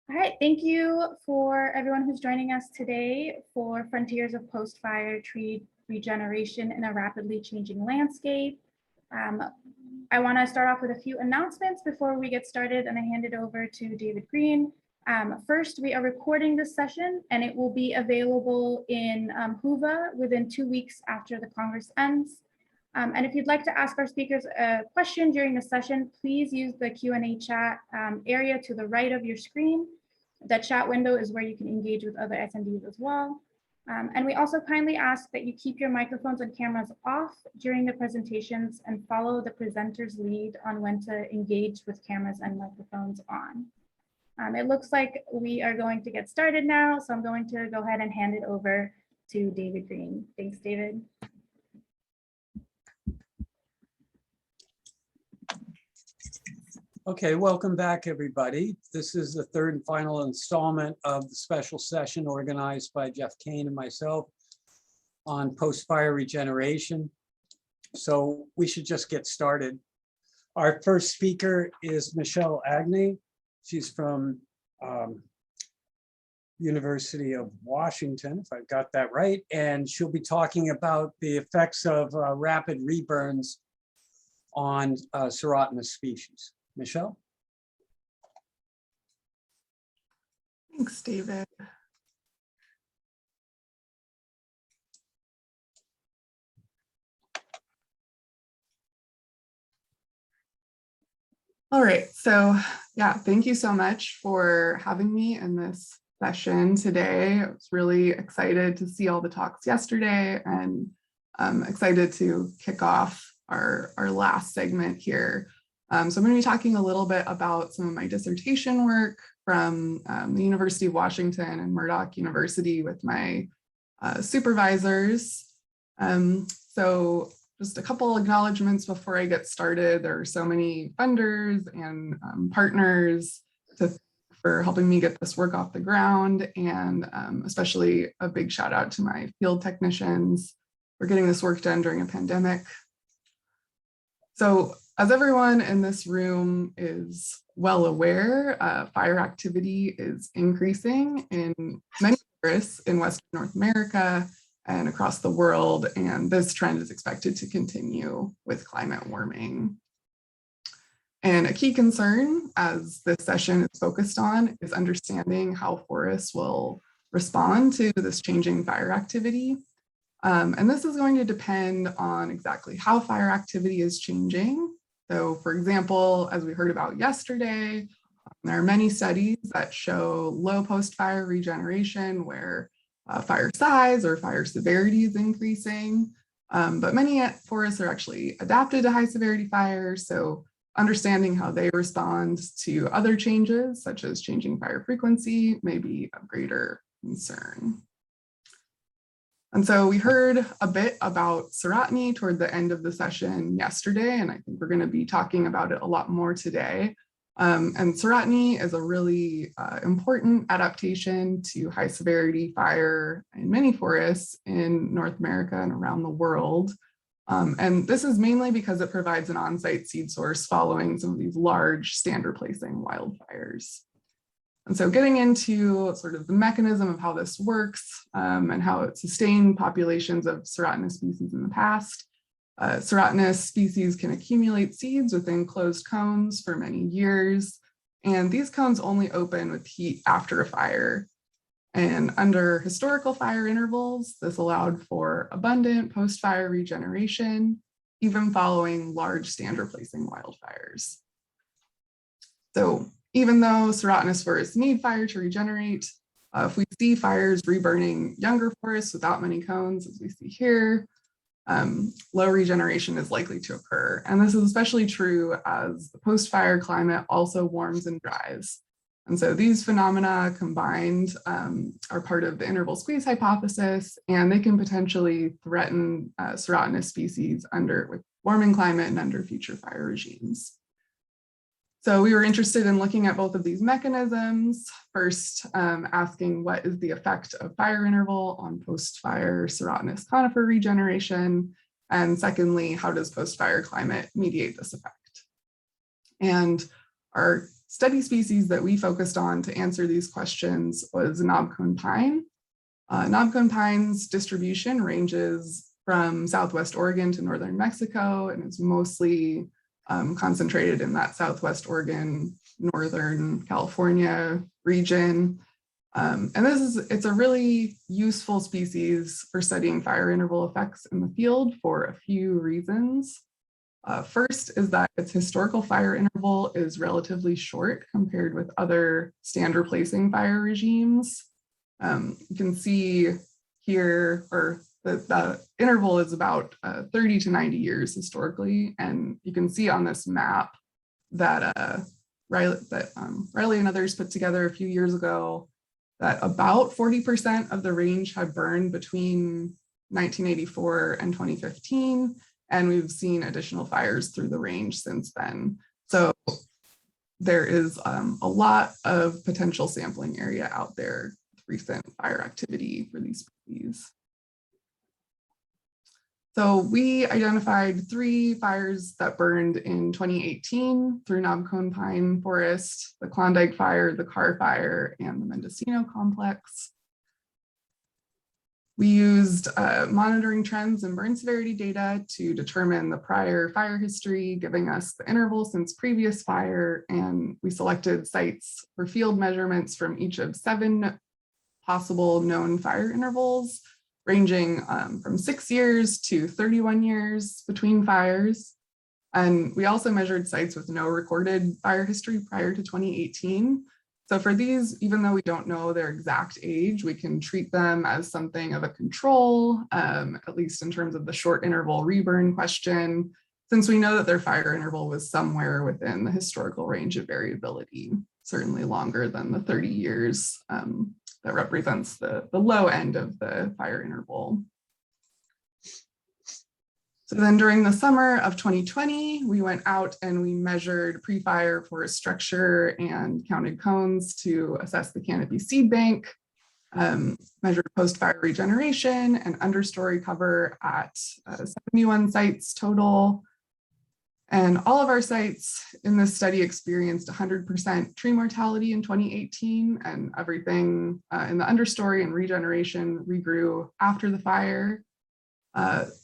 All right, thank you for everyone who's joining us today for Frontiers of Post-Fire Tree Regeneration in a Rapidly Changing Landscape. I want to start off with a few announcements before we get started, and I hand it over to David Greene. First, we are recording this session, and it will be available in Whova within 2 weeks after the Congress ends. And if you'd like to ask our speakers a question during the session, please use the Q&A chat area to the right of your screen. The chat window is where you can engage with other attendees as well. And we also kindly ask that you keep your microphones and cameras off during the presentations and follow the presenter's lead on when to engage with cameras and microphones on. It looks like we are going to get started now, so I'm going to go ahead and hand it over to David Greene. Thanks, David. Okay, welcome back, everybody. This is the third and final installment of the special session organized by Jeff Kane and myself on post-fire regeneration. So we should just get started. Our first speaker is Michelle Agne. She's from University of Washington, if I've got that right, and she'll be talking about the effects of rapid reburns on serotinous species. Michelle? Thanks, David. All right, so yeah, thank you so much for having me in this session today. I was really excited to see all the talks yesterday and I'm excited to kick off our last segment here. So I'm going to be talking a little bit about some of my dissertation work from the University of Washington and Murdoch University with my supervisors. So just a couple acknowledgements before I get started. There are so many funders and partners for helping me get this work off the ground, and especially a big shout out to my field technicians for getting this work done during a pandemic. So as everyone in this room is well aware, fire activity is increasing in many forests in Western North America and across the world, and this trend is expected to continue with climate warming. And a key concern, as this session is focused on, is understanding how forests will respond to this changing fire activity. And this is going to depend on exactly how fire activity is changing. So for example, as we heard about yesterday, there are many studies that show low post-fire regeneration where fire size or fire severity is increasing. But many forests are actually adapted to high severity fires. So understanding how they respond to other changes, such as changing fire frequency, may be of greater concern. And so we heard a bit about serotiny toward the end of the session yesterday, and I think we're going to be talking about it a lot more today. And serotiny is a really important adaptation to high severity fire in many forests in North America and around the world. And this is mainly because it provides an on-site seed source following some of these large stand replacing wildfires. And so getting into sort of the mechanism of how this works and how it sustained populations of serotinous species in the past. Serotinous species can accumulate seeds within closed cones for many years, and these cones only open with heat after a fire. And under historical fire intervals, this allowed for abundant post-fire regeneration, even following large stand replacing wildfires. So even though serotinous forests need fire to regenerate, if we see fires reburning younger forests without many cones, as we see here, low regeneration is likely to occur. And this is especially true as the post-fire climate also warms and dries. And so these phenomena combined are part of the interval squeeze hypothesis, and they can potentially threaten serotinous species with warming climate and under future fire regimes. So we were interested in looking at both of these mechanisms. First, asking what is the effect of fire interval on post-fire serotinous conifer regeneration? And secondly, how does post-fire climate mediate this effect? And our study species that we focused on to answer these questions was knobcone pine. Knobcone pine's distribution ranges from Southwest Oregon to Northern Mexico and is mostly concentrated in that Southwest Oregon, Northern California region. And it's a really useful species for studying fire interval effects in the field for a few reasons. First is that its historical fire interval is relatively short compared with other stand replacing fire regimes. You can see here, or the interval is about 30 to 90 years historically. And you can see on this map that Riley and others put together a few years ago that about 40% of the range had burned between 1984 and 2015. And we've seen additional fires through the range since then. So there is a lot of potential sampling area out there with recent fire activity for these species. So we identified 3 fires that burned in 2018 through knobcone pine forest: the Klondike fire, the Carr fire, and the Mendocino complex. We used monitoring trends and burn severity data to determine the prior fire history, giving us the interval since previous fire, and we selected sites for field measurements from each of 7 possible known fire intervals, ranging from 6 years to 31 years between fires. And we also measured sites with no recorded fire history prior to 2018. So for these, even though we don't know their exact age, we can treat them as something of a control, at least in terms of the short interval reburn question, since we know that their fire interval was somewhere within the historical range of variability, certainly longer than the 30 years that represents the low end of the fire interval. So then during the summer of 2020, we went out and we measured pre-fire forest structure and counted cones to assess the canopy seed bank, measured post-fire regeneration and understory cover at 71 sites total. And all of our sites in this study experienced 100% tree mortality in 2018, and everything in the understory and regeneration regrew after the fire.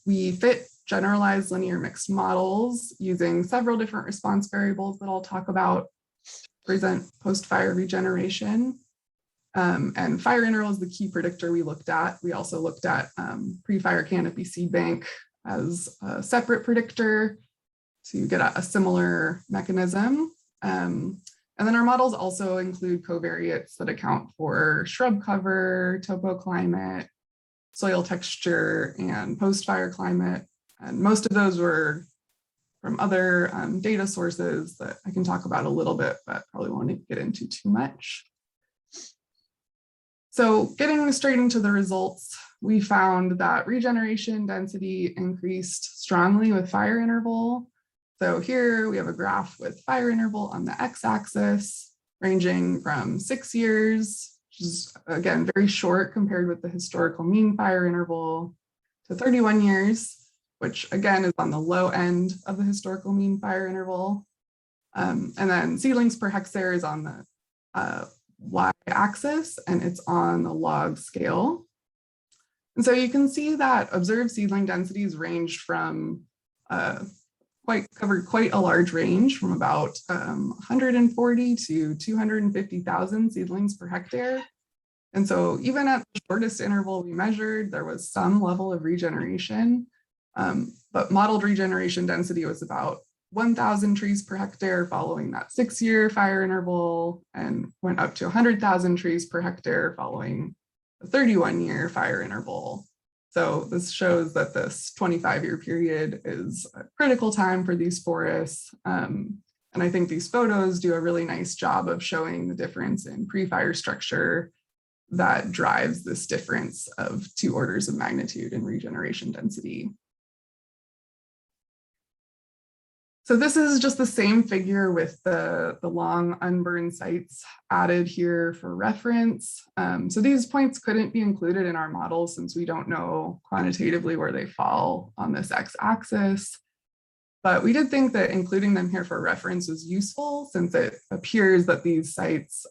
We fit generalized linear mixed models using several different response variables that I'll talk about to present post-fire regeneration. And fire interval is the key predictor we looked at. We also looked at pre-fire canopy seed bank as a separate predictor to get a similar mechanism. And then our models also include covariates that account for shrub cover, topoclimate, soil texture, and post-fire climate. And most of those were from other data sources that I can talk about a little bit, but probably won't get into too much. So getting straight into the results, we found that regeneration density increased strongly with fire interval. So here we have a graph with fire interval on the x-axis, ranging from 6 years, which is again very short compared with the historical mean fire interval, to 31 years, which again is on the low end of the historical mean fire interval. And then seedlings per hectare is on the y-axis, and it's on the log scale. And so you can see that observed seedling densities ranged from covered quite a large range, from about 140 to 250,000 seedlings per hectare. And so even at the shortest interval we measured, there was some level of regeneration, but modeled regeneration density was about 1,000 trees per hectare following that 6-year fire interval, and went up to 100,000 trees per hectare following a 31-year fire interval. So this shows that this 25-year period is a critical time for these forests. And I think these photos do a really nice job of showing the difference in pre-fire structure that drives this difference of 2 orders of magnitude in regeneration density. So this is just the same figure with the long unburned sites added here for reference. So these points couldn't be included in our model since we don't know quantitatively where they fall on this x-axis. But we did think that including them here for reference was useful, since it appears that these sites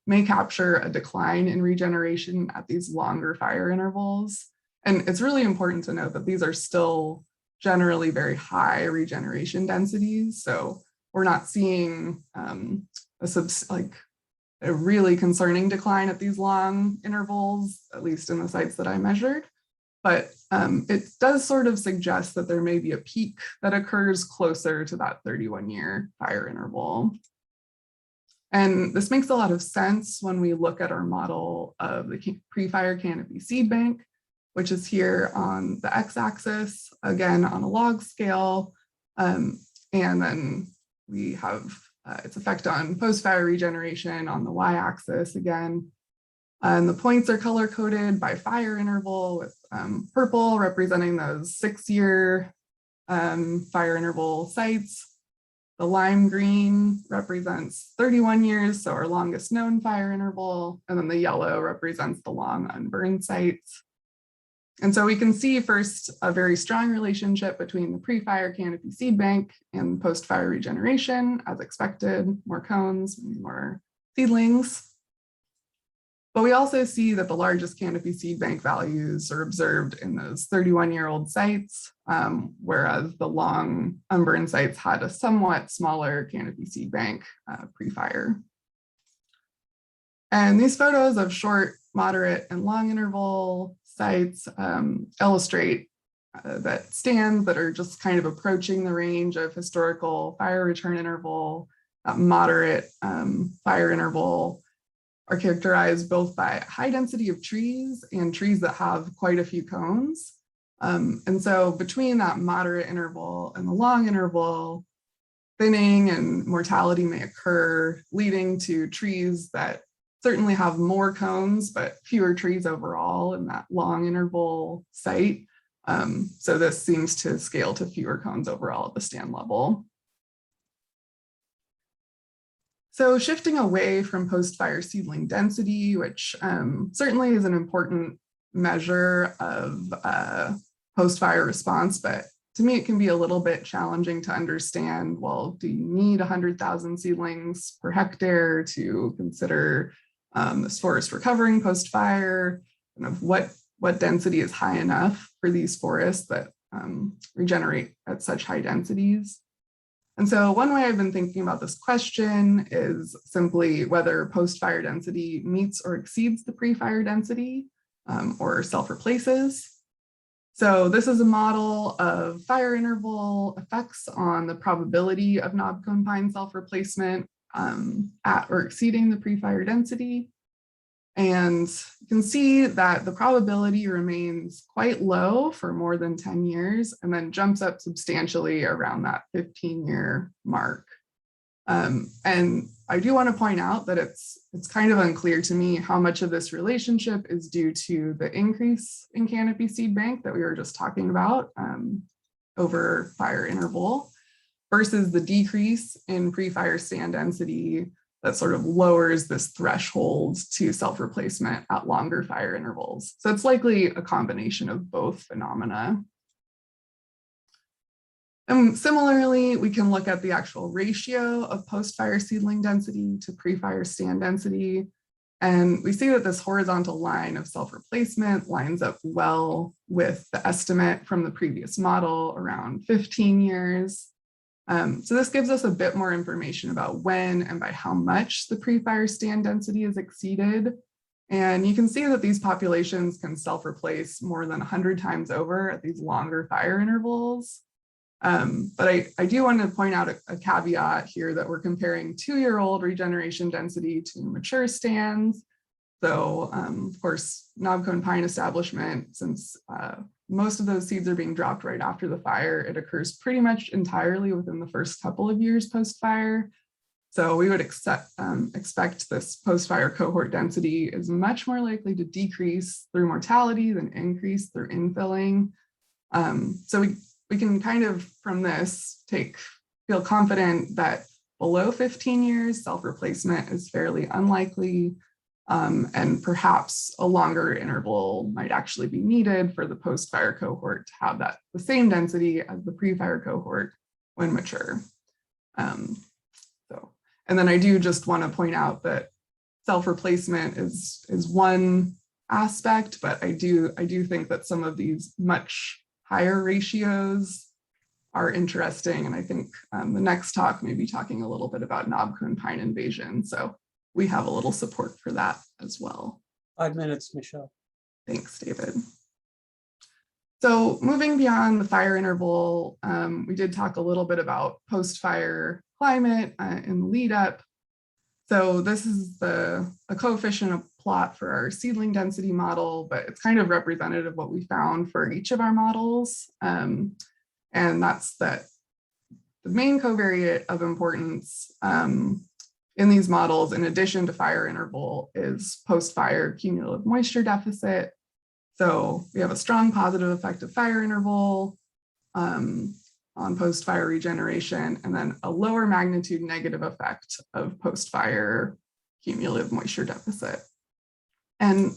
may capture a decline in regeneration at these longer fire intervals. And it's really important to note that these are still generally very high regeneration densities. So we're not seeing a really concerning decline at these long intervals, at least in the sites that I measured. But it does sort of suggest that there may be a peak that occurs closer to that 31-year fire interval. And this makes a lot of sense when we look at our model of the pre-fire canopy seed bank, which is here on the x-axis, again on a log scale. And then we have its effect on post-fire regeneration on the y-axis again. And the points are color-coded by fire interval, with purple representing those 6-year fire interval sites. The lime green represents 31 years, so our longest known fire interval. And then the yellow represents the long unburned sites. And so we can see first a very strong relationship between the pre-fire canopy seed bank and post-fire regeneration, as expected, more cones, more seedlings. But we also see that the largest canopy seed bank values are observed in those 31-year-old sites, whereas the long unburned sites had a somewhat smaller canopy seed bank pre-fire. And these photos of short, moderate, and long interval sites illustrate that stands that are just kind of approaching the range of historical fire return interval, moderate fire interval, are characterized both by high density of trees and trees that have quite a few cones. And so between that moderate interval and the long interval, thinning and mortality may occur, leading to trees that certainly have more cones, but fewer trees overall in that long interval site. So this seems to scale to fewer cones overall at the stand level. So shifting away from post-fire seedling density, which certainly is an important measure of post-fire response, but to me, it can be a little bit challenging to understand, well, do you need 100,000 seedlings per hectare to consider this forest recovering post-fire? Kind of what density is high enough for these forests that regenerate at such high densities? And so one way I've been thinking about this question is simply whether post-fire density meets or exceeds the pre-fire density or self-replaces. So this is a model of fire interval effects on the probability of knobcone pine self-replacement at or exceeding the pre-fire density. And you can see that the probability remains quite low for more than 10 years and then jumps up substantially around that 15-year mark. And I do want to point out that it's kind of unclear to me how much of this relationship is due to the increase in canopy seed bank that we were just talking about over fire interval versus the decrease in pre-fire stand density that sort of lowers this threshold to self-replacement at longer fire intervals. So it's likely a combination of both phenomena. And similarly, we can look at the actual ratio of post-fire seedling density to pre-fire stand density. And we see that this horizontal line of self-replacement lines up well with the estimate from the previous model around 15 years. So this gives us a bit more information about when and by how much the pre-fire stand density is exceeded. And you can see that these populations can self-replace more than 100 times over at these longer fire intervals. But I do want to point out a caveat here that we're comparing 2-year-old regeneration density to mature stands. So of course, knobcone pine establishment, since most of those seeds are being dropped right after the fire, it occurs pretty much entirely within the first couple of years post-fire. So we would expect this post-fire cohort density is much more likely to decrease through mortality than increase through infilling. So we can kind of, from this, feel confident that below 15 years, self-replacement is fairly unlikely. And perhaps a longer interval might actually be needed for the post-fire cohort to have the same density as the pre-fire cohort when mature. And then I do just want to point out that self-replacement is one aspect, but I do think that some of these much higher ratios are interesting. And I think the next talk may be talking a little bit about knobcone pine invasion. So we have a little support for that as well. 5 minutes, Michelle. Thanks, David. So moving beyond the fire interval, we did talk a little bit about post-fire climate in the lead up. So this is a coefficient of plot for our seedling density model, but it's kind of representative of what we found for each of our models. And that's that the main covariate of importance in these models, in addition to fire interval, is post-fire cumulative moisture deficit. So we have a strong positive effect of fire interval on post-fire regeneration, and then a lower magnitude negative effect of post-fire cumulative moisture deficit. And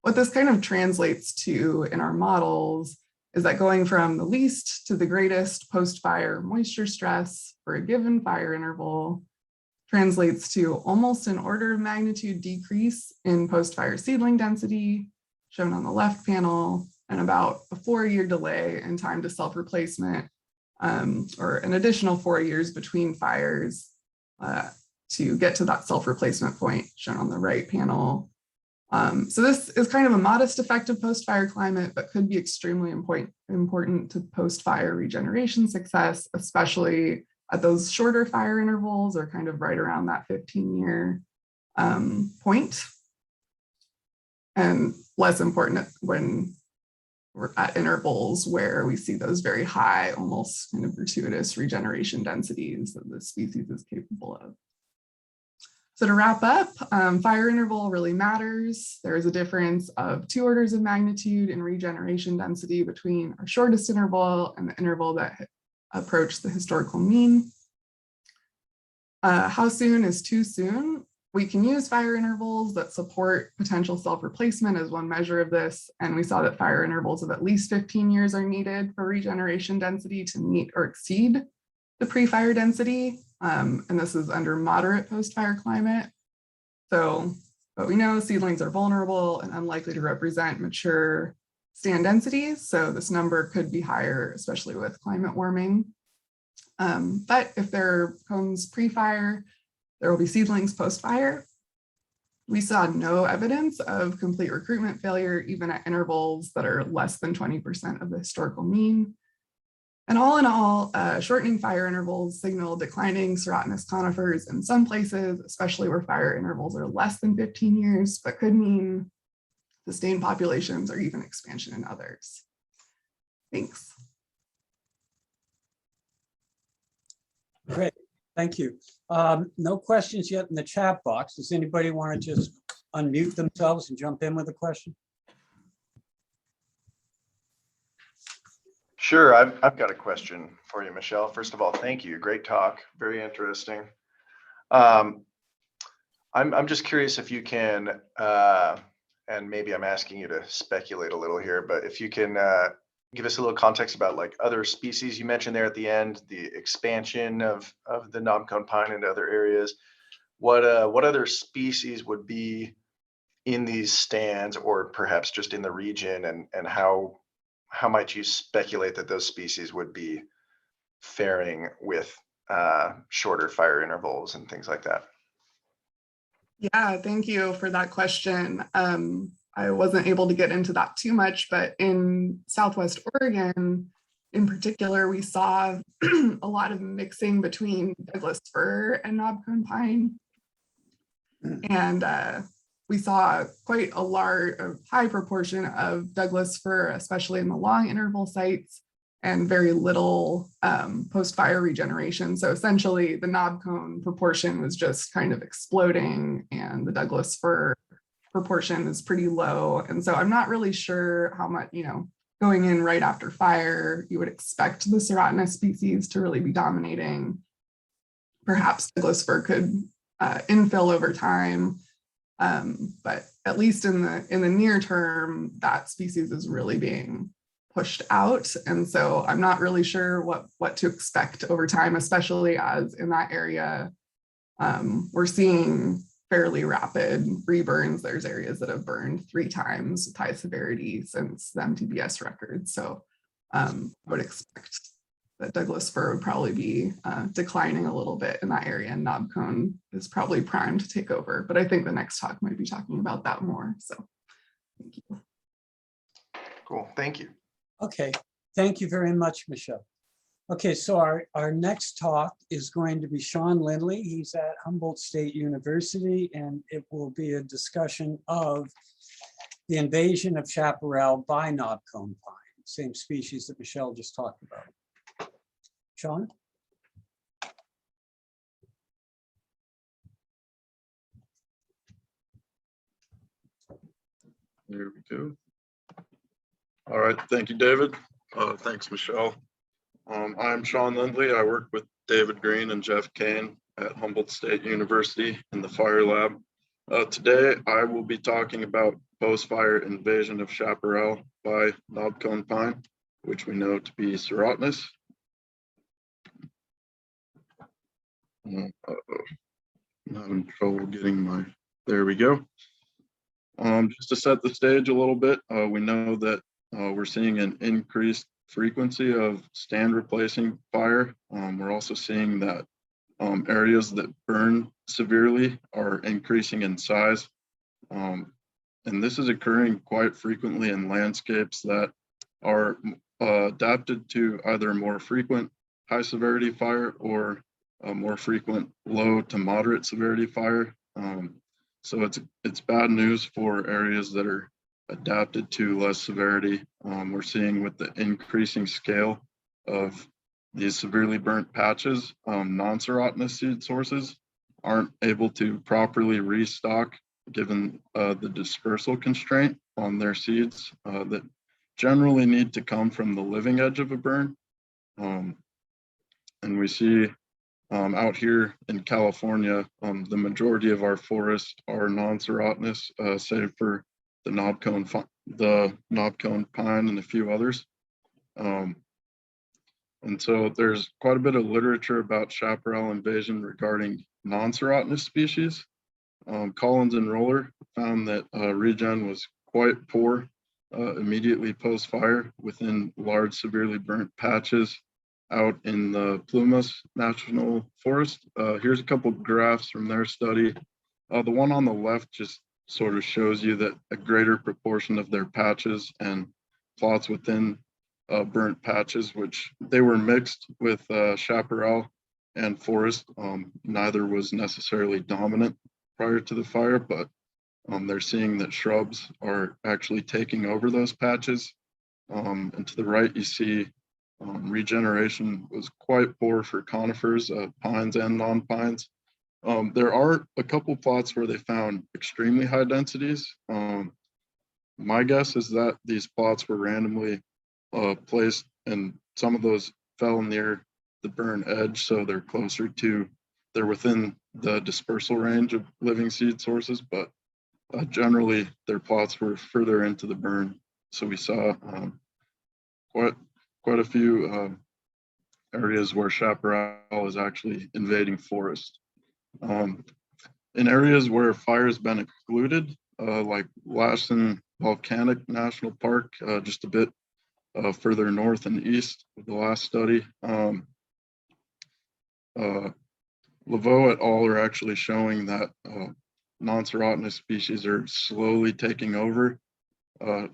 what this kind of translates to in our models is that going from the least to the greatest post-fire moisture stress for a given fire interval translates to almost an order of magnitude decrease in post-fire seedling density, shown on the left panel, and about a 4-year delay in time to self-replacement, or an additional 4 years between fires to get to that self-replacement point, shown on the right panel. So this is kind of a modest effect of post-fire climate, but could be extremely important to post-fire regeneration success, especially at those shorter fire intervals, or kind of right around that 15-year point. And less important when we're at intervals where we see those very high, almost kind of gratuitous regeneration densities that the species is capable of. So to wrap up, fire interval really matters. There is a difference of 2 orders of magnitude in regeneration density between our shortest interval and the interval that approached the historical mean. How soon is too soon? We can use fire intervals that support potential self-replacement as one measure of this. And we saw that fire intervals of at least 15 years are needed for regeneration density to meet or exceed the pre-fire density. And this is under moderate post-fire climate. So, but we know seedlings are vulnerable and unlikely to represent mature stand densities. So this number could be higher, especially with climate warming. But if there are cones pre-fire, there will be seedlings post-fire. We saw no evidence of complete recruitment failure, even at intervals that are less than 20% of the historical mean. And all in all, shortening fire intervals signal declining serotinous conifers in some places, especially where fire intervals are less than 15 years, but could mean sustained populations or even expansion in others. Thanks. Great, thank you. No questions yet in the chat box. Does anybody want to just unmute themselves and jump in with a question? Sure, I've got a question for you, Michelle. First of all, thank you. Great talk, very interesting. I'm just curious if you can, and maybe I'm asking you to speculate a little here, but if you can give us a little context about like other species you mentioned there at the end, the expansion of the knobcone pine into other areas. What other species would be in these stands, or perhaps just in the region, and how might you speculate that those species would be faring with shorter fire intervals and things like that? Yeah, thank you for that question. I wasn't able to get into that too much, but in Southwest Oregon, in particular, we saw a lot of mixing between Douglas fir and knobcone pine. And we saw quite a high proportion of Douglas fir, especially in the long interval sites, and very little post-fire regeneration. So essentially the knobcone proportion was just kind of exploding, and the Douglas fir proportion is pretty low. And so I'm not really sure how much, going in right after fire, you would expect the serotinous species to really be dominating. Perhaps Douglas fir could infill over time. But at least in the near term, that species is really being pushed out. And so I'm not really sure what to expect over time, especially as in that area, we're seeing fairly rapid reburns. There's areas that have burned 3 times with high severity since the MTBS record. So I would expect that Douglas fir would probably be declining a little bit in that area, and knobcone is probably primed to take over. But I think the next talk might be talking about that more. So thank you. Cool, thank you. Okay, thank you very much, Michelle. Okay, so our next talk is going to be Sean Lindley. He's at Humboldt State University, and it will be a discussion of the invasion of chaparral by knobcone pine, same species that Michelle just talked about. Sean? There we go. All right, thank you, David. Thanks, Michelle. I'm Sean Lindley. I work with David Greene and Jeff Kane at Humboldt State University in the fire lab. Today, I will be talking about post-fire invasion of chaparral by knobcone pine, which we know to be serotinous. I'm having trouble getting my, there we go. Just to set the stage a little bit, we know that we're seeing an increased frequency of stand replacing fire. We're also seeing that areas that burn severely are increasing in size. And this is occurring quite frequently in landscapes that are adapted to either more frequent high severity fire or more frequent low to moderate severity fire. So it's bad news for areas that are adapted to less severity. We're seeing with the increasing scale of these severely burnt patches, non-serotinous seed sources aren't able to properly restock given the dispersal constraint on their seeds that generally need to come from the living edge of a burn. And we see out here in California, the majority of our forests are non-serotinous, save for the knobcone pine and a few others. And so there's quite a bit of literature about chaparral invasion regarding non-serotinous species. Collins and Roller found that regen was quite poor immediately post-fire within large severely burnt patches out in the Plumas National Forest. Here's a couple of graphs from their study. The one on the left just sort of shows you that a greater proportion of their patches and plots within burnt patches, which they were mixed with chaparral and forest. Neither was necessarily dominant prior to the fire, but they're seeing that shrubs are actually taking over those patches. And to the right, you see regeneration was quite poor for conifers, pines and non-pines. There are a couple plots where they found extremely high densities. My guess is that these plots were randomly placed, and some of those fell near the burn edge, so they're within the dispersal range of living seed sources, but generally their plots were further into the burn. So we saw quite a few areas where chaparral is actually invading forest. In areas where fire has been excluded, like Lassen Volcanic National Park, just a bit further north and east of the last study, Laveau et al. Are actually showing that non-serotinous species are slowly taking over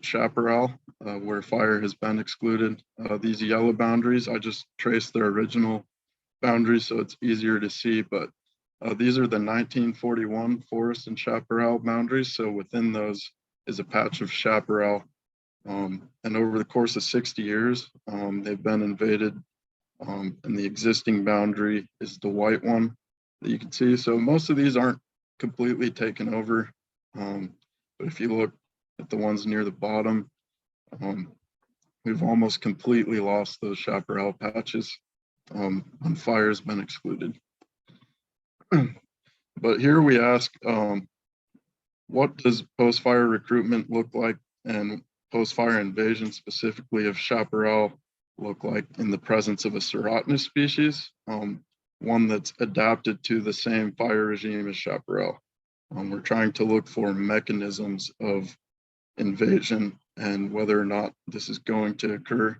chaparral where fire has been excluded. These yellow boundaries, I just traced their original boundaries so it's easier to see, but these are the 1941 forest and chaparral boundaries. So within those is a patch of chaparral. And over the course of 60 years, they've been invaded. And the existing boundary is the white one that you can see. So most of these aren't completely taken over. But if you look at the ones near the bottom, we've almost completely lost those chaparral patches when fire has been excluded. But here we ask, what does post-fire recruitment look like, and post-fire invasion, specifically of chaparral, look like in the presence of a serotinous species, one that's adapted to the same fire regime as chaparral. We're trying to look for mechanisms of invasion and whether or not this is going to occur.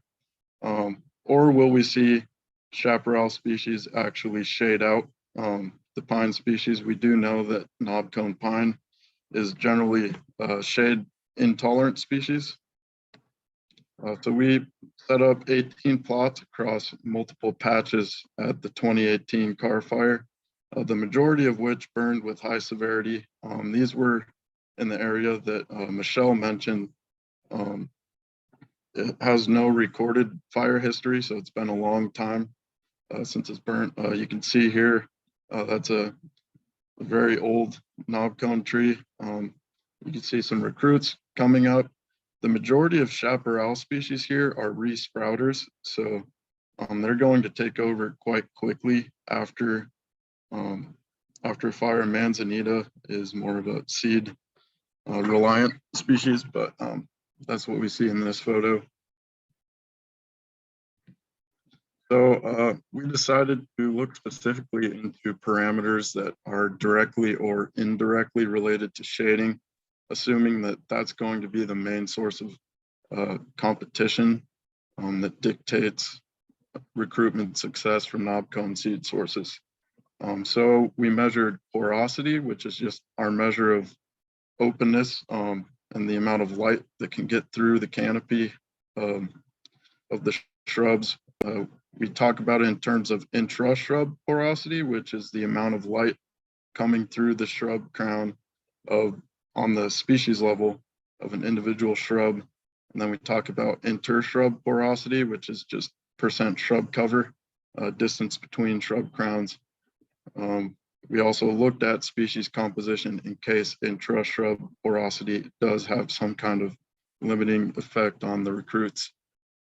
Or will we see chaparral species actually shade out the pine species? We do know that knobcone pine is generally a shade intolerant species. So we set up 18 plots across multiple patches at the 2018 car fire, the majority of which burned with high severity. These were in the area that Michelle mentioned. It has no recorded fire history, so it's been a long time since it's burnt. You can see here, that's a very old knobcone tree. You can see some recruits coming up. The majority of chaparral species here are re-sprouters, so they're going to take over quite quickly after fire. Manzanita is more of a seed reliant species, but that's what we see in this photo. So we decided to look specifically into parameters that are directly or indirectly related to shading, assuming that that's going to be the main source of competition that dictates recruitment success from knobcone seed sources. So we measured porosity, which is just our measure of openness and the amount of light that can get through the canopy of the shrubs. We talk about it in terms of intra-shrub porosity, which is the amount of light coming through the shrub crown on the species level of an individual shrub. And then we talk about inter-shrub porosity, which is just percent shrub cover, distance between shrub crowns. We also looked at species composition in case intra-shrub porosity does have some kind of limiting effect on the recruits.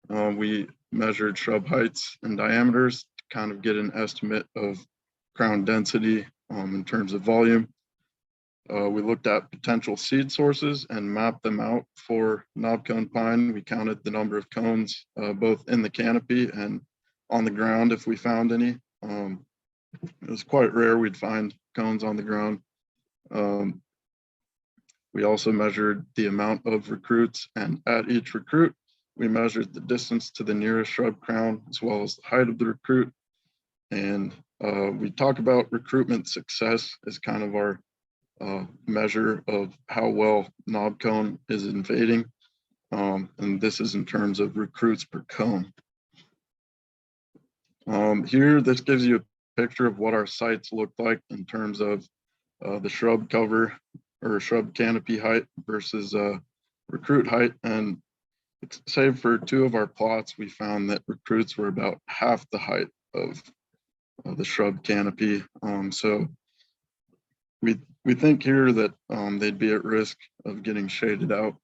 We measured shrub heights and diameters to kind of get an estimate of crown density in terms of volume. We looked at potential seed sources and mapped them out for knobcone pine. We counted the number of cones both in the canopy and on the ground if we found any. It was quite rare we'd find cones on the ground. We also measured the amount of recruits, and at each recruit, we measured the distance to the nearest shrub crown as well as the height of the recruit. And we talk about recruitment success as kind of our measure of how well knobcone is invading. And this is in terms of recruits per cone. Here, this gives you a picture of what our sites look like in terms of the shrub cover or shrub canopy height versus recruit height. And save for two of our plots, we found that recruits were about half the height of the shrub canopy. So we think here that they'd be at risk of getting shaded out.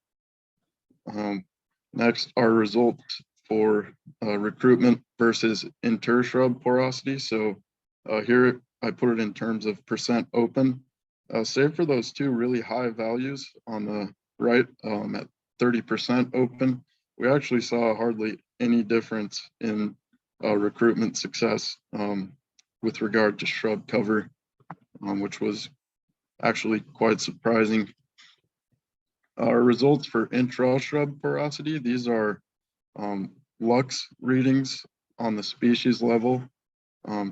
Next, our results for recruitment versus inter-shrub porosity. So here I put it in terms of percent open. Save for those two really high values on the right at 30% open, we actually saw hardly any difference in recruitment success with regard to shrub cover, which was actually quite surprising. Our results for intra-shrub porosity, these are lux readings on the species level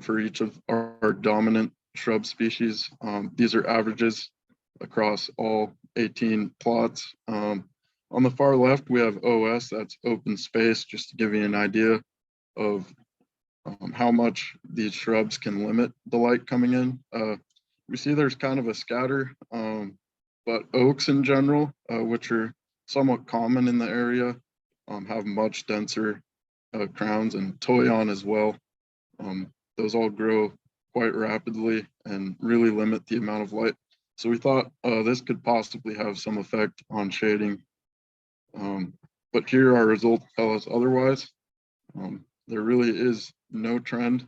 for each of our dominant shrub species. These are averages across all 18 plots. On the far left, we have OS, that's open space, just to give you an idea of how much these shrubs can limit the light coming in. We see there's kind of a scatter, but oaks in general, which are somewhat common in the area, have much denser crowns, and toyon as well. Those all grow quite rapidly and really limit the amount of light. So we thought this could possibly have some effect on shading. But here our results tell us otherwise. There really is no trend.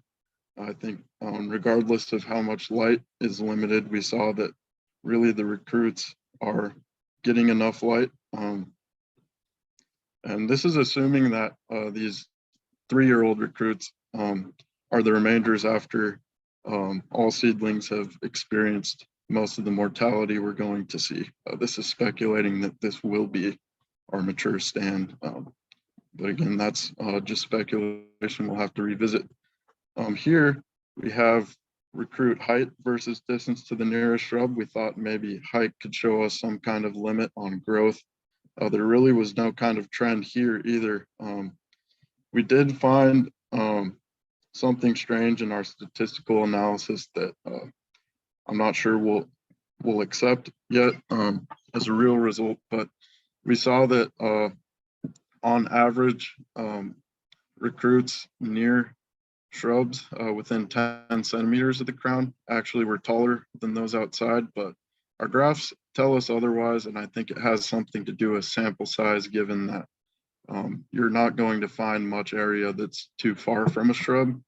I think regardless of how much light is limited, we saw that really the recruits are getting enough light. And this is assuming that these 3-year-old recruits are the remainders after all seedlings have experienced most of the mortality we're going to see. This is speculating that this will be our mature stand. But again, that's just speculation. We'll have to revisit. Here we have recruit height versus distance to the nearest shrub. We thought maybe height could show us some kind of limit on growth. There really was no kind of trend here either. We did find something strange in our statistical analysis that I'm not sure we'll accept yet as a real result, but we saw that on average, recruits near shrubs within 10 centimeters of the crown actually were taller than those outside, but our graphs tell us otherwise, and I think it has something to do with sample size, given that you're not going to find much area that's too far from a shrub,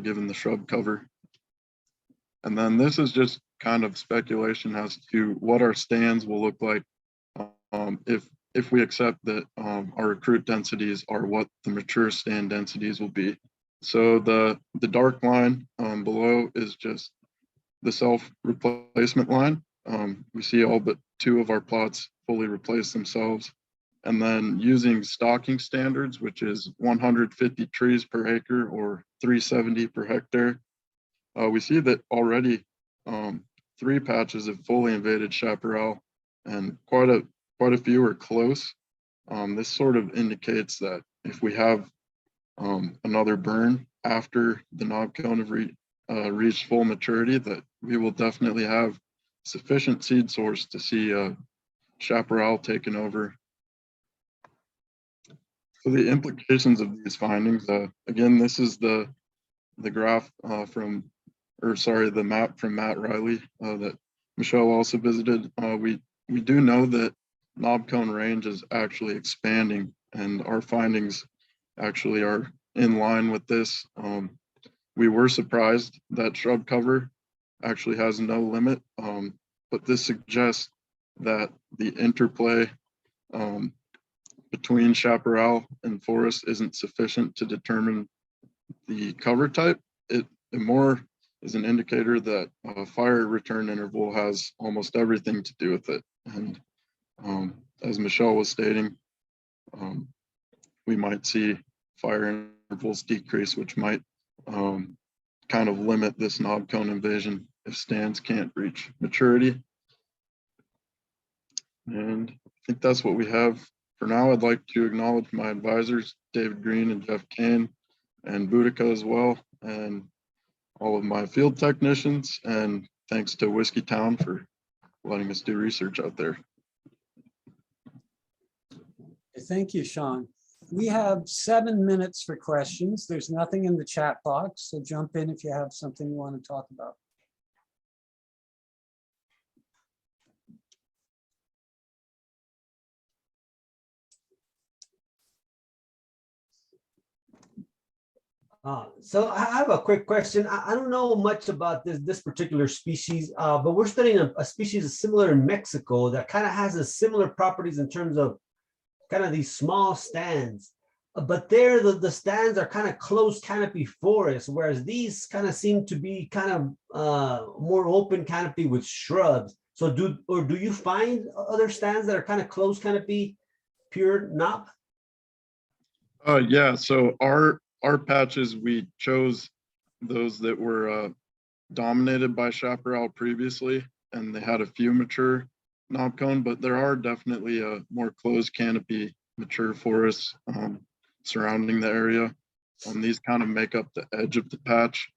given the shrub cover. And then this is just kind of speculation as to what our stands will look like if we accept that our recruit densities are what the mature stand densities will be. So the dark line below is just the self-replacement line. We see all but 2 of our plots fully replace themselves. And then using stocking standards, which is 150 trees per acre or 370 per hectare, we see that already 3 patches have fully invaded chaparral, and quite a few are close. This sort of indicates that if we have another burn after the knob cone have reached full maturity, that we will definitely have sufficient seed source to see chaparral taken over. So the implications of these findings, again, this is the graph the map from Matt Riley that Michelle also visited. We do know that knob cone range is actually expanding, and our findings actually are in line with this. We were surprised that shrub cover actually has no limit, but this suggests that the interplay between chaparral and forest isn't sufficient to determine the cover type. It more is an indicator that fire return interval has almost everything to do with it. And as Michelle was stating, we might see fire intervals decrease, which might kind of limit this knob cone invasion if stands can't reach maturity. And I think that's what we have for now. I'd like to acknowledge my advisors, David Greene and Jeff Kane, and Boudica as well, and all of my field technicians, and thanks to Whiskey Town for letting us do research out there. Thank you, Sean. We have 7 minutes for questions. There's nothing in the chat box, so jump in if you have something you want to talk about. So I have a quick question. I don't know much about this particular species, but we're studying a species similar in Mexico that kind of has a similar properties in terms of kind of these small stands. But there, the stands are kind of closed canopy forests, whereas these kind of seem to be kind of more open canopy with shrubs. So do you find other stands that are kind of closed canopy, pure knob? Yeah, so our patches, we chose those that were dominated by chaparral previously, and they had a few mature knob cone, but there are definitely a more closed canopy mature forests surrounding the area. These kind of make up the edge of the patch.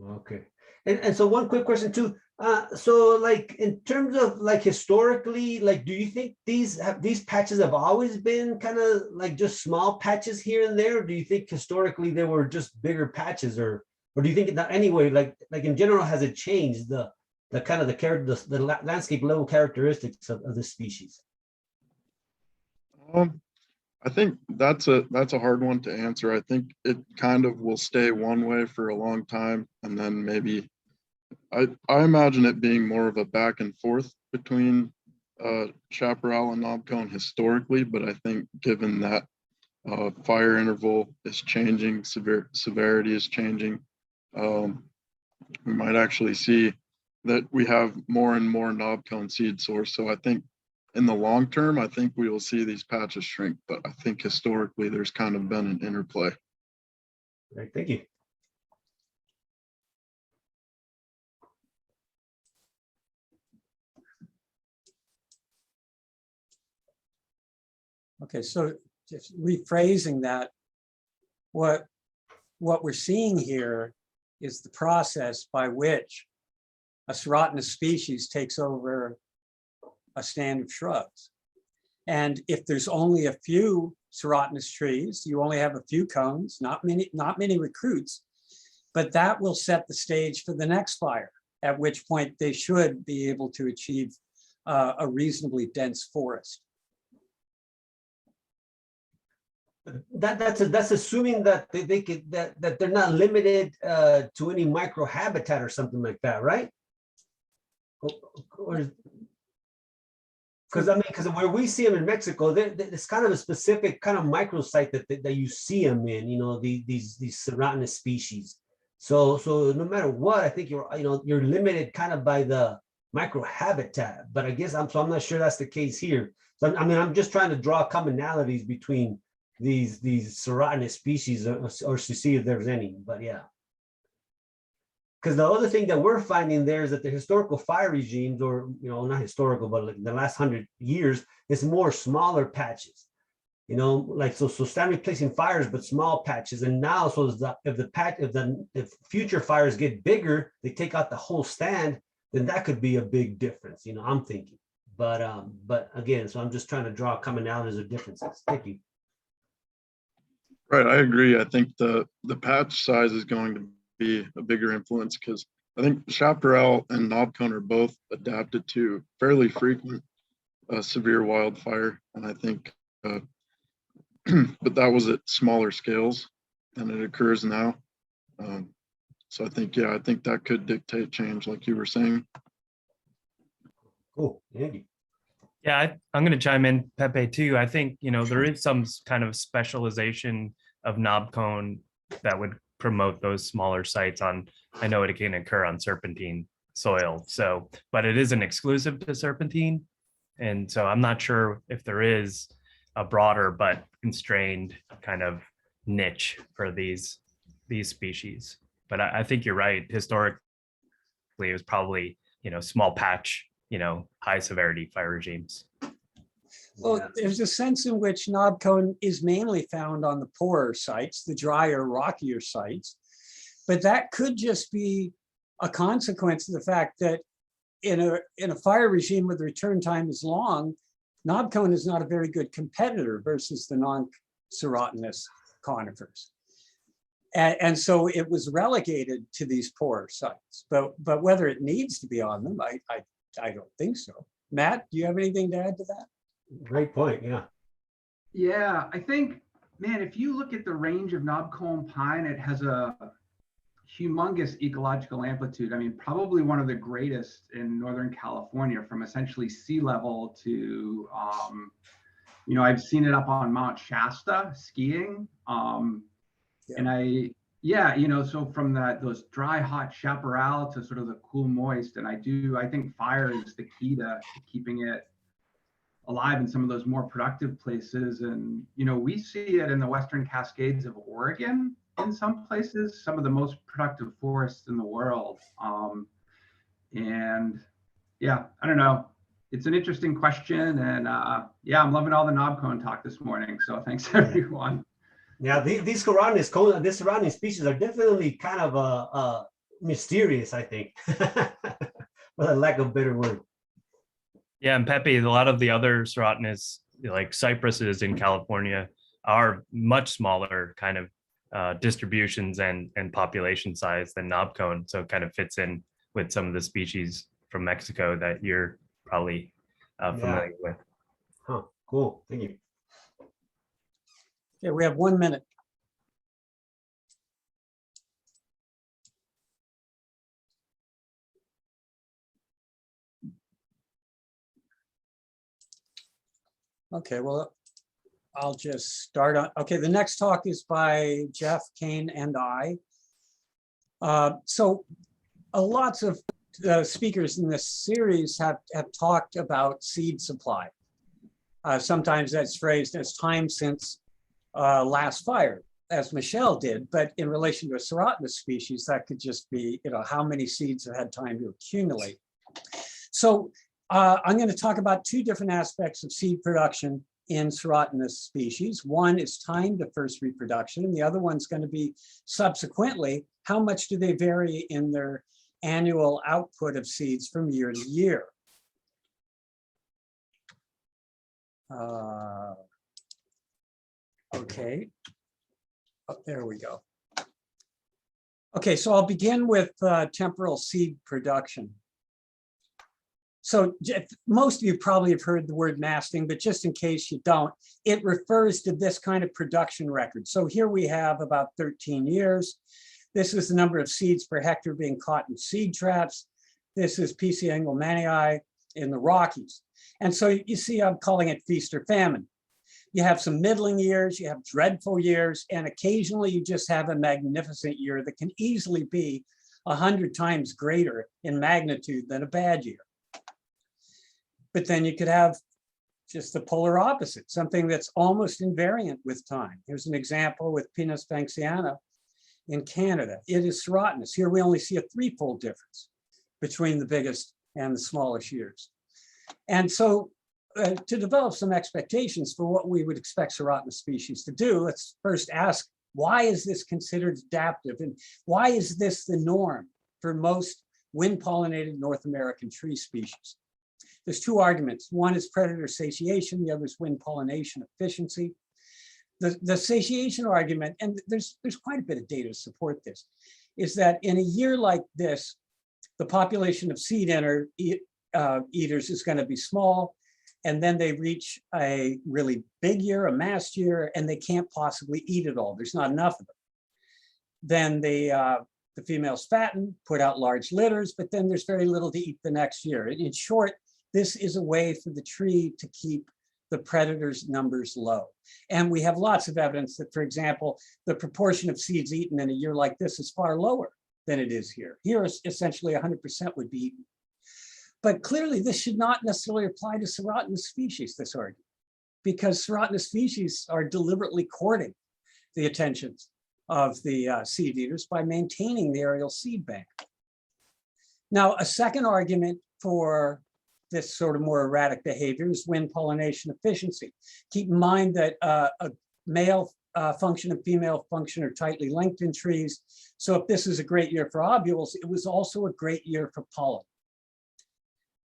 Okay. And so one quick question too. So like in terms of like historically, like do you think these patches have always been kind of like just small patches here and there? Or do you think historically they were just bigger patches, or do you think that anyway, like in general, has it changed the kind of the landscape level characteristics of the species? I think that's a hard one to answer. I think it kind of will stay one way for a long time, and then maybe I imagine it being more of a back and forth between chaparral and knobcone historically, but I think given that fire interval is changing, severity is changing, we might actually see that we have more and more knobcone seed source. So I think in the long term, I think we will see these patches shrink, but I think historically there's kind of been an interplay. Right, thank you. Okay, so just rephrasing that, what we're seeing here is the process by which a serotinous species takes over a stand of shrubs. And if there's only a few serotinous trees, you only have a few cones, not many recruits, but that will set the stage for the next fire, at which point they should be able to achieve a reasonably dense forest. That's assuming that they could that they're not limited to any microhabitat or something like that, right? Because I mean, because where we see them in Mexico, it's kind of a specific kind of microsite that you see them in. You know, these serotinous species. So no matter what, I think you're limited kind of by the microhabitat. But I guess I'm not sure that's the case here. So I mean, I'm just trying to draw commonalities between these serotinous species or to see if there's any. But yeah. Because the other thing that we're finding there is that the historical fire regimes, or not historical, but like the last 100 years, is more smaller patches. Like so stand replacing fires, but small patches. And now, so if future fires get bigger, they take out the whole stand, then that could be a big difference. I'm thinking. But again, so I'm just trying to draw commonalities or differences. Thank you. Right, I agree. I think the patch size is going to be a bigger influence because I think chaparral and knobcone are both adapted to fairly frequent severe wildfire, and I think but that was at smaller scales than it occurs now. So I think that could dictate change, like you were saying. Cool. Andy. Yeah, I'm going to chime in, Pepe, too. I think, there is some kind of specialization of knobcone that would promote those smaller sites on, I know it can occur on serpentine soil. So, but it isn't exclusive to serpentine. And so I'm not sure if there is a broader but constrained kind of niche for these species. But I think you're right. Historically, it was probably, small patch, high severity fire regimes. Well, there's a sense in which knobcone is mainly found on the poorer sites, the drier, rockier sites. But that could just be a consequence of the fact that in a fire regime where the return time is long, knobcone is not a very good competitor versus the non-serotinous conifers. And so it was relegated to these poorer sites. But whether it needs to be on them, I don't think so. Matt, do you have anything to add to that? Great point. Yeah. Yeah, I think, man, if you look at the range of knobcone pine, it has a humongous ecological amplitude. I mean, probably one of the greatest in Northern California, from essentially sea level to, I've seen it up on Mount Shasta skiing. And so from those dry, hot chaparral to sort of the cool, moist, and I think fire is the key to keeping it alive in some of those more productive places. And, we see it in the Western Cascades of Oregon in some places, some of the most productive forests in the world. And yeah, I don't know. It's an interesting question. And I'm loving all the knobcone talk this morning. So thanks, everyone. Yeah, these surrounding species are definitely kind of mysterious, I think, for lack of a better word. Yeah, and Pepe, a lot of the other serotinous, like cypresses in California, are much smaller kind of distributions and population size than knobcone. So it kind of fits in with some of the species from Mexico that you're probably familiar with. Huh, cool. Thank you. Okay, we have 1 minute. Okay, well, I'll just start on, okay, the next talk is by Jeff, Kane, and I. So lots of speakers in this series have talked about seed supply. Sometimes that's phrased as time since last fire, as Michelle did, but in relation to a serotinous species, that could just be, how many seeds have had time to accumulate. So I'm going to talk about two different aspects of seed production in serotinous species. One is time to first reproduction, and the other one's going to be subsequently, how much do they vary in their annual output of seeds from year to year. Okay, oh, there we go. Okay, so I'll begin with temporal seed production. So most of you probably have heard the word masting, but just in case you don't, it refers to this kind of production record. So here we have about 13 years. This is the number of seeds per hectare being caught in seed traps. This is PC Engelmannii in the Rockies. And so you see, I'm calling it feast or famine. You have some middling years, you have dreadful years, and occasionally you just have a magnificent year that can easily be 100 times greater in magnitude than a bad year. But then you could have just the polar opposite, something that's almost invariant with time. Here's an example with Pinus banksiana in Canada. It is serotinous. Here we only see a threefold difference between the biggest and the smallest years. And so to develop some expectations for what we would expect serotinous species to do, let's first ask, why is this considered adaptive? And why is this the norm for most wind-pollinated North American tree species? There's two arguments. One is predator satiation, the other is wind pollination efficiency. The satiation argument, and there's quite a bit of data to support this, is that in a year like this, the population of seed eaters is going to be small, and then they reach a really big year, a massed year, and they can't possibly eat it all. There's not enough of them. Then the females fatten, put out large litters, but then there's very little to eat the next year. In short, this is a way for the tree to keep the predators' numbers low. And we have lots of evidence that, for example, the proportion of seeds eaten in a year like this is far lower than it is here. Here, essentially 100% would be eaten. But clearly, this should not necessarily apply to serotinous species, this argument, because serotinous species are deliberately courting the attentions of the seed eaters by maintaining the aerial seed bank. Now, a second argument for this sort of more erratic behavior is wind pollination efficiency. Keep in mind that a male function and female function are tightly linked in trees. So if this is a great year for ovules, it was also a great year for pollen.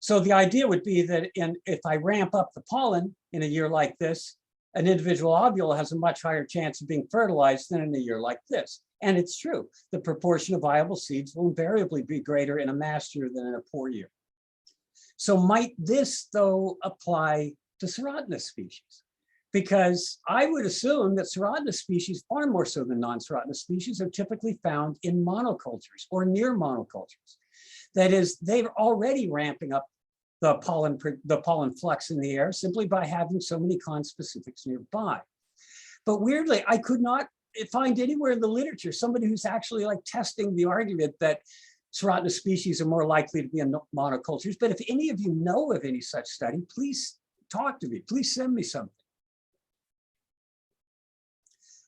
So the idea would be that if I ramp up the pollen in a year like this, an individual ovule has a much higher chance of being fertilized than in a year like this. And it's true, the proportion of viable seeds will invariably be greater in a mass year than in a poor year. So might this, though, apply to serotinous species? Because I would assume that serotinous species, far more so than non-serotinous species, are typically found in monocultures or near monocultures. That is, they're already ramping up the pollen flux in the air simply by having so many conspecifics nearby. But weirdly, I could not find anywhere in the literature somebody who's actually like testing the argument that serotinous species are more likely to be in monocultures. But if any of you know of any such study, please talk to me. Please send me something.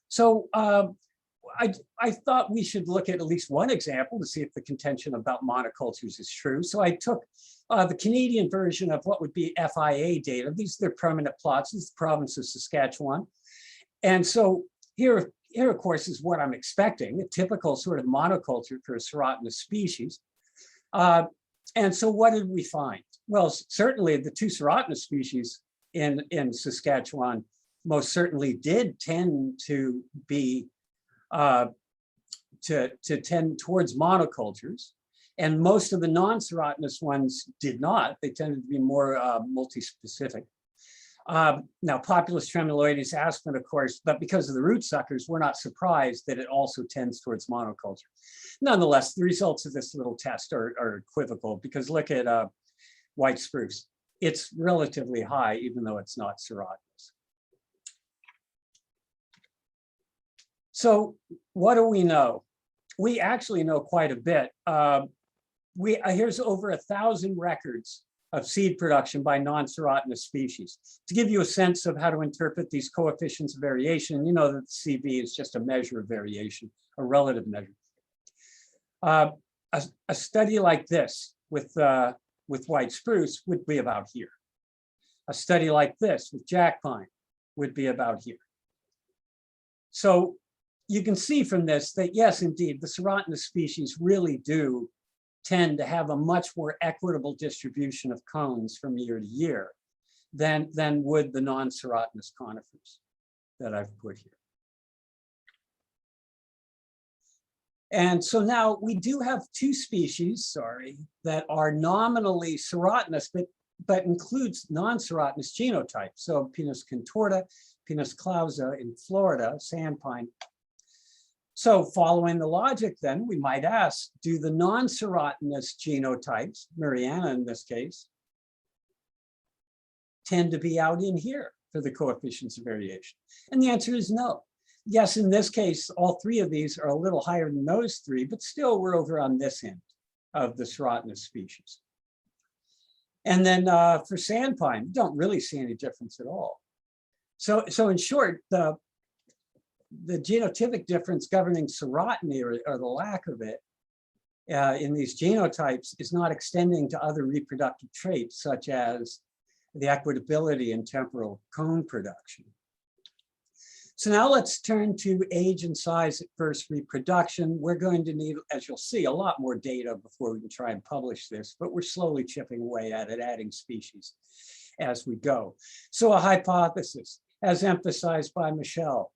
So I thought we should look at least one example to see if the contention about monocultures is true. So I took the Canadian version of what would be FIA data. These are their permanent plots. This is the province of Saskatchewan. And so here, of course, is what I'm expecting, a typical sort of monoculture for a serotinous species. And so what did we find? Well, certainly the two serotinous species in Saskatchewan most certainly did tend to be, to tend towards monocultures. And most of the non-serotinous ones did not. They tended to be more multi-specific. Now, Populus tremuloides aspen, of course, but because of the root suckers, we're not surprised that it also tends towards monoculture. Nonetheless, the results of this little test are equivocal, because look at white spruce. it's relatively high, even though it's not serotinous. So what do we know? We actually know quite a bit. Here's over 1,000 records of seed production by non-serotinous species. To give you a sense of how to interpret these coefficients of variation, you know that the CV is just a measure of variation, a relative measure. A study like this with white spruce would be about here. A study like this with jack pine would be about here. So you can see from this that yes, indeed, the serotinous species really do tend to have a much more equitable distribution of cones from year to year than would the non-serotinous conifers that I've put here. And so now we do have two species, that are nominally serotinous, but includes non-serotinous genotypes. So Pinus contorta, Pinus clausa in Florida, sandpine. So following the logic then, we might ask, do the non-serotinous genotypes, Mariana in this case, tend to be out in here for the coefficients of variation? And the answer is no. Yes, in this case, all three of these are a little higher than those three, but still we're over on this end of the serotinous species. And then for sandpine, you don't really see any difference at all. So in short, the genotypic difference governing serotiny or the lack of it in these genotypes is not extending to other reproductive traits such as the equitability and temporal cone production. So now let's turn to age and size at first reproduction. We're going to need, as you'll see, a lot more data before we can try and publish this, but we're slowly chipping away at it, adding species as we go. So a hypothesis, as emphasized by Michelle,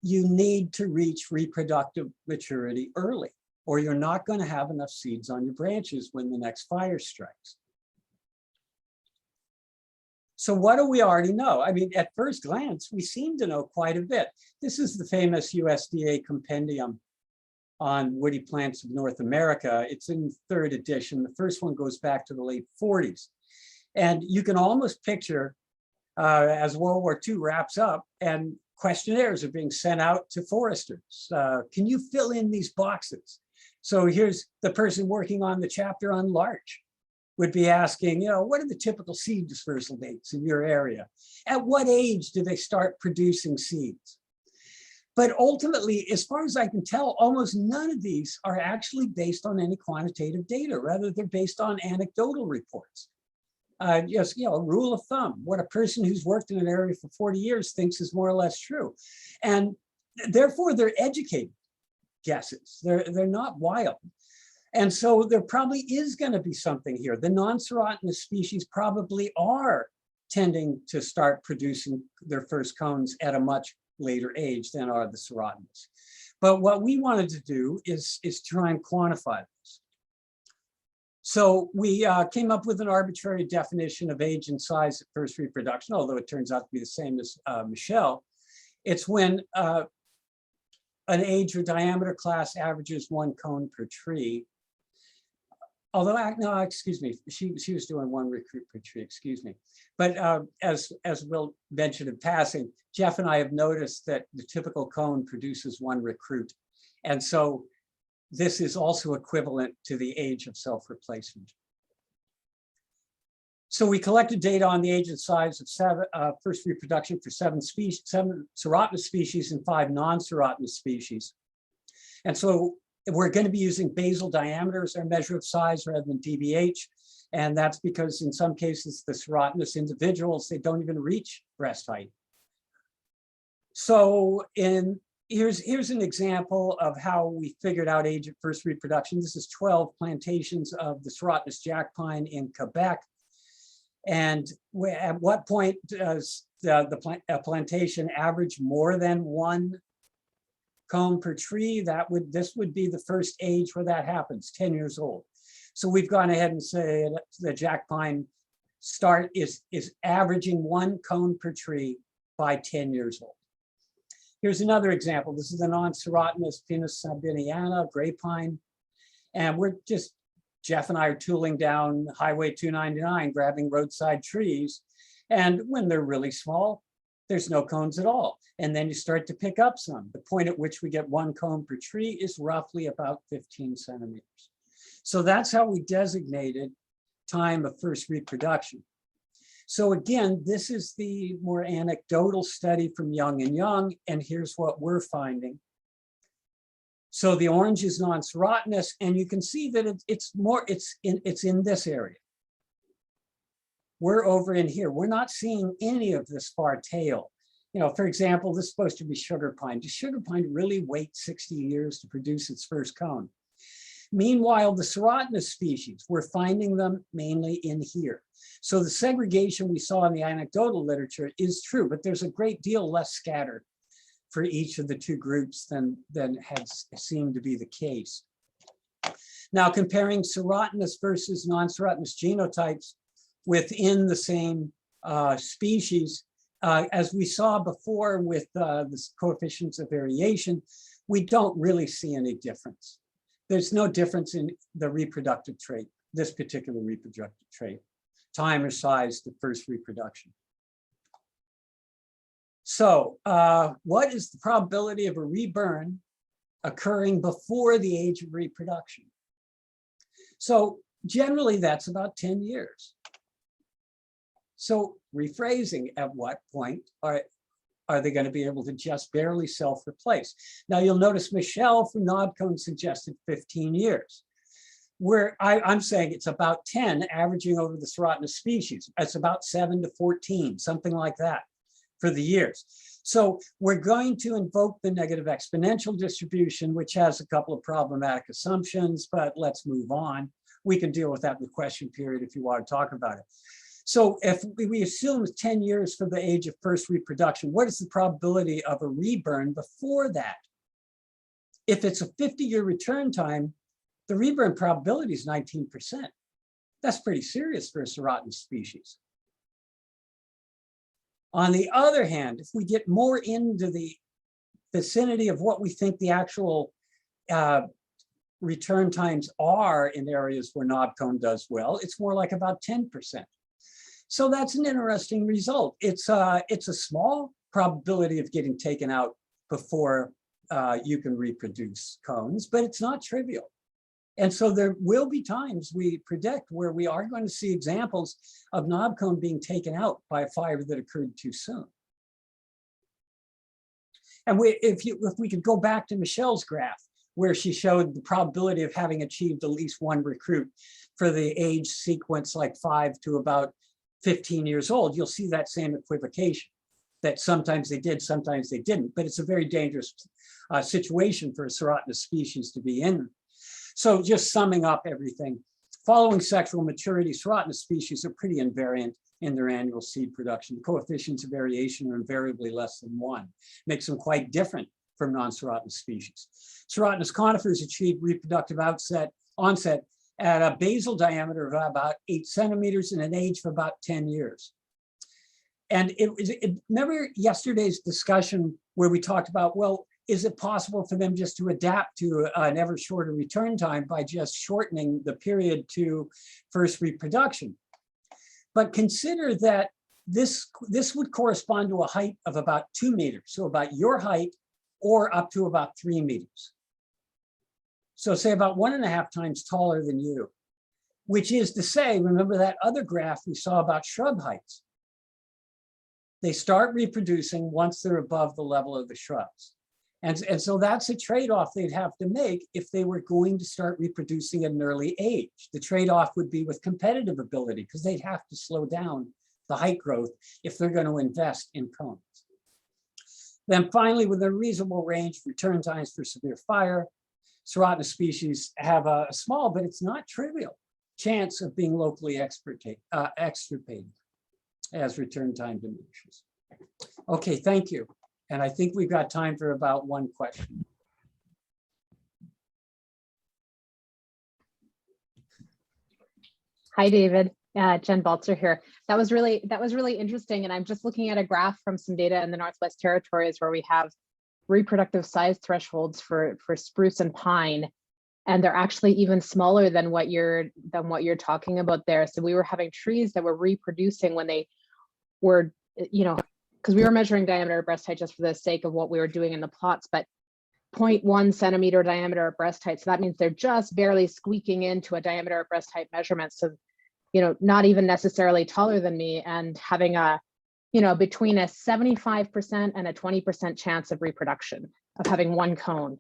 you need to reach reproductive maturity early, or you're not going to have enough seeds on your branches when the next fire strikes. So what do we already know? I mean, at first glance, we seem to know quite a bit. This is the famous USDA compendium on woody plants of North America. It's in third edition. The first one goes back to the late 40s. And you can almost picture as World War II wraps up and questionnaires are being sent out to foresters. Can you fill in these boxes? So here's the person working on the chapter on larch would be asking, what are the typical seed dispersal dates in your area? At what age do they start producing seeds? But ultimately, as far as I can tell, almost none of these are actually based on any quantitative data. Rather, they're based on anecdotal reports. Just, a rule of thumb, what a person who's worked in an area for 40 years thinks is more or less true. And therefore, they're educated guesses. They're not wild. And so there probably is going to be something here. The non-serotinous species probably are tending to start producing their first cones at a much later age than are the serotinous. But what we wanted to do is try and quantify this. So we came up with an arbitrary definition of age and size at first reproduction, although it turns out to be the same as Michelle. It's when an age or diameter class averages 1 cone per tree. Although, no, excuse me, she was doing 1 recruit per tree, excuse me. But as Will mentioned in passing, Jeff and I have noticed that the typical cone produces 1 recruit. And so this is also equivalent to the age of self-replacement. So we collected data on the age and size of first reproduction for 7 serotinous species and 5 non-serotinous species. And so we're going to be using basal diameter as our measure of size rather than DBH. And that's because in some cases, the serotinous individuals, they don't even reach breast height. So here's an example of how we figured out age at first reproduction. This is 12 plantations of the serotinous jack pine in Quebec. And at what point does a plantation average more than 1 cone per tree? This would be the first age where that happens, 10 years old. So we've gone ahead and said the jack pine start is averaging 1 cone per tree by 10 years old. Here's another example. This is the non-serotinous Pinus sabiniana, gray pine. And we're just Jeff and I are tooling down Highway 299, grabbing roadside trees. And when they're really small, there's no cones at all. And then you start to pick up some. The point at which we get one cone per tree is roughly about 15 centimeters. So that's how we designated time of first reproduction. So again, this is the more anecdotal study from Young and Young, and here's what we're finding. So the orange is non-serotinous, and you can see that it's in this area. We're over in here. We're not seeing any of this far tail. You know, for example, this is supposed to be sugar pine. Does sugar pine really wait 60 years to produce its first cone? Meanwhile, the serotinous species, we're finding them mainly in here. So the segregation we saw in the anecdotal literature is true, but there's a great deal less scattered for each of the two groups than had seemed to be the case. Now, comparing serotinous versus non-serotinous genotypes within the same species, as we saw before with the coefficients of variation, we don't really see any difference. There's no difference in the reproductive trait, this particular reproductive trait, time or size to first reproduction. So what is the probability of a reburn occurring before the age of reproduction? So generally that's about 10 years. So rephrasing, at what point are they going to be able to just barely self-replace? Now you'll notice Michelle from Knobcone suggested 15 years. Where I'm saying it's about 10 averaging over the serotinous species. It's about 7 to 14, something like that for the years. So we're going to invoke the negative exponential distribution, which has a couple of problematic assumptions, but let's move on. We can deal with that in the question period if you want to talk about it. So if we assume 10 years for the age of first reproduction, what is the probability of a reburn before that? If it's a 50-year return time, the reburn probability is 19%. That's pretty serious for a serotinous species. On the other hand, if we get more into the vicinity of what we think the actual return times are in areas where knobcone does well, it's more like about 10%. So that's an interesting result. It's a small probability of getting taken out before you can reproduce cones, but it's not trivial. And so there will be times we predict where we are going to see examples of knobcone being taken out by a fire that occurred too soon. And if we could go back to Michelle's graph, where she showed the probability of having achieved at least one recruit for the age sequence like 5 to about 15 years old, you'll see that same equivocation, that sometimes they did, sometimes they didn't, but it's a very dangerous situation for a serotinous species to be in. So just summing up everything, following sexual maturity, serotinous species are pretty invariant in their annual seed production. The coefficients of variation are invariably less than 1, makes them quite different from non-serotinous species. Serotinous conifers achieve reproductive onset at a basal diameter of about 8 centimeters and an age of about 10 years. And remember yesterday's discussion where we talked about, well, is it possible for them just to adapt to an ever shorter return time by just shortening the period to first reproduction? But consider that this would correspond to a height of about 2 meters, so about your height or up to about 3 meters. So say about 1.5 times taller than you, which is to say, remember that other graph we saw about shrub heights? They start reproducing once they're above the level of the shrubs. And so that's a trade-off they'd have to make if they were going to start reproducing at an early age. The trade-off would be with competitive ability, because they'd have to slow down the height growth if they're going to invest in cones. Then finally, with a reasonable range of return times for severe fire, serotinous species have a small, but it's not trivial, chance of being locally extirpated as return time diminishes. Okay, thank you. And I think we've got time for about one question. Hi, David. Jen Baltzer here. That was really interesting. And I'm just looking at a graph from some data in the Northwest Territories where we have reproductive size thresholds for spruce and pine. and they're actually even smaller than what you're talking about there. So we were having trees that were reproducing when they were, you know, because we were measuring diameter of breast height just for the sake of what we were doing in the plots, but 0.1 centimeter diameter of breast height. So that means they're just barely squeaking into a diameter of breast height measurement. So, you know, not even necessarily taller than me, and having a, you know, between a 75% and a 20% chance of reproduction of having one cone.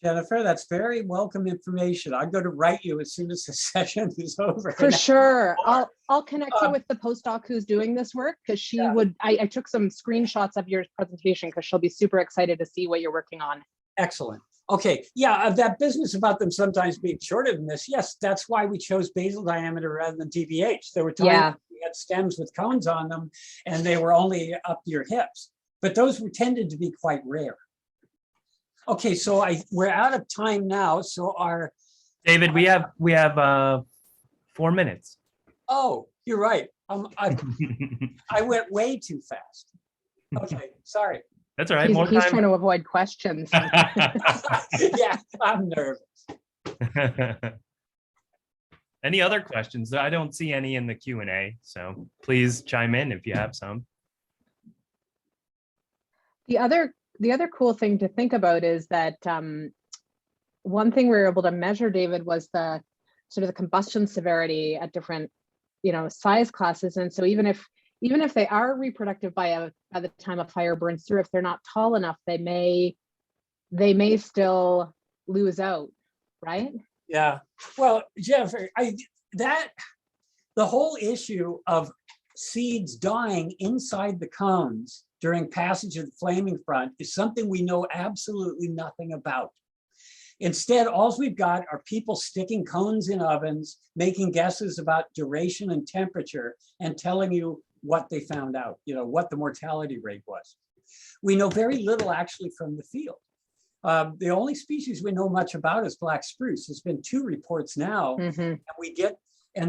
Jennifer, that's very welcome information. I'm going to write you as soon as the session is over. For sure. I'll connect you with the postdoc who's doing this work, because she would, I took some screenshots of your presentation because she'll be super excited to see what you're working on. Excellent. Okay. Yeah, that business about them sometimes being shorter than this. Yes, that's why we chose basal diameter rather than DBH. There were times we had stems with cones on them and they were only up to your hips, but those were tended to be quite rare. Okay, so we're out of time now. So our David, we have 4 minutes. Oh, you're right. I went way too fast. Okay, sorry. That's all right. He's More time. trying to avoid questions. Yeah, I'm nervous. Any other questions? I don't see any in the Q&A, so please chime in if you have some. The other cool thing to think about is that one thing we were able to measure, David, was the sort of the combustion severity at different, you know, size classes. And so even if they are reproductive by the time a fire burns through, if they're not tall enough, they may still lose out, right? Yeah. Well, Jeff, the whole issue of seeds dying inside the cones during passage of the flaming front is something we know absolutely nothing about. Instead, all we've got are people sticking cones in ovens, making guesses about duration and temperature, and telling you what they found out, you know, what the mortality rate was. We know very little actually from the field. The only species we know much about is black spruce. There's been 2 reports now, and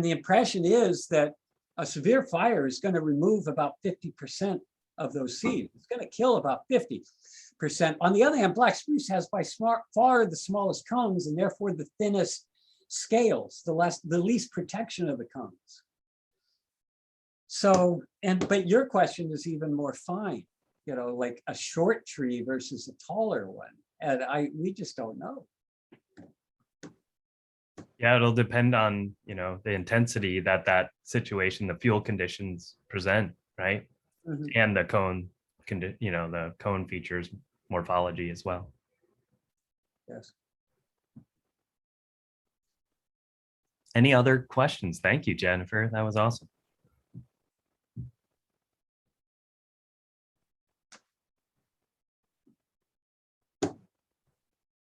the impression is that a severe fire is going to remove about 50% of those seeds. It's going to kill about 50%. On the other hand, black spruce has by far the smallest cones and therefore the thinnest scales, the least protection of the cones. So, but your question is even more fine, you know, like a short tree versus a taller one. And we just don't know. Yeah, it'll depend on, you know, the intensity that situation, the fuel conditions present, right? Mm-hmm. And the cone, the cone features morphology as well. Yes. Any other questions? Thank you, Jennifer. That was awesome.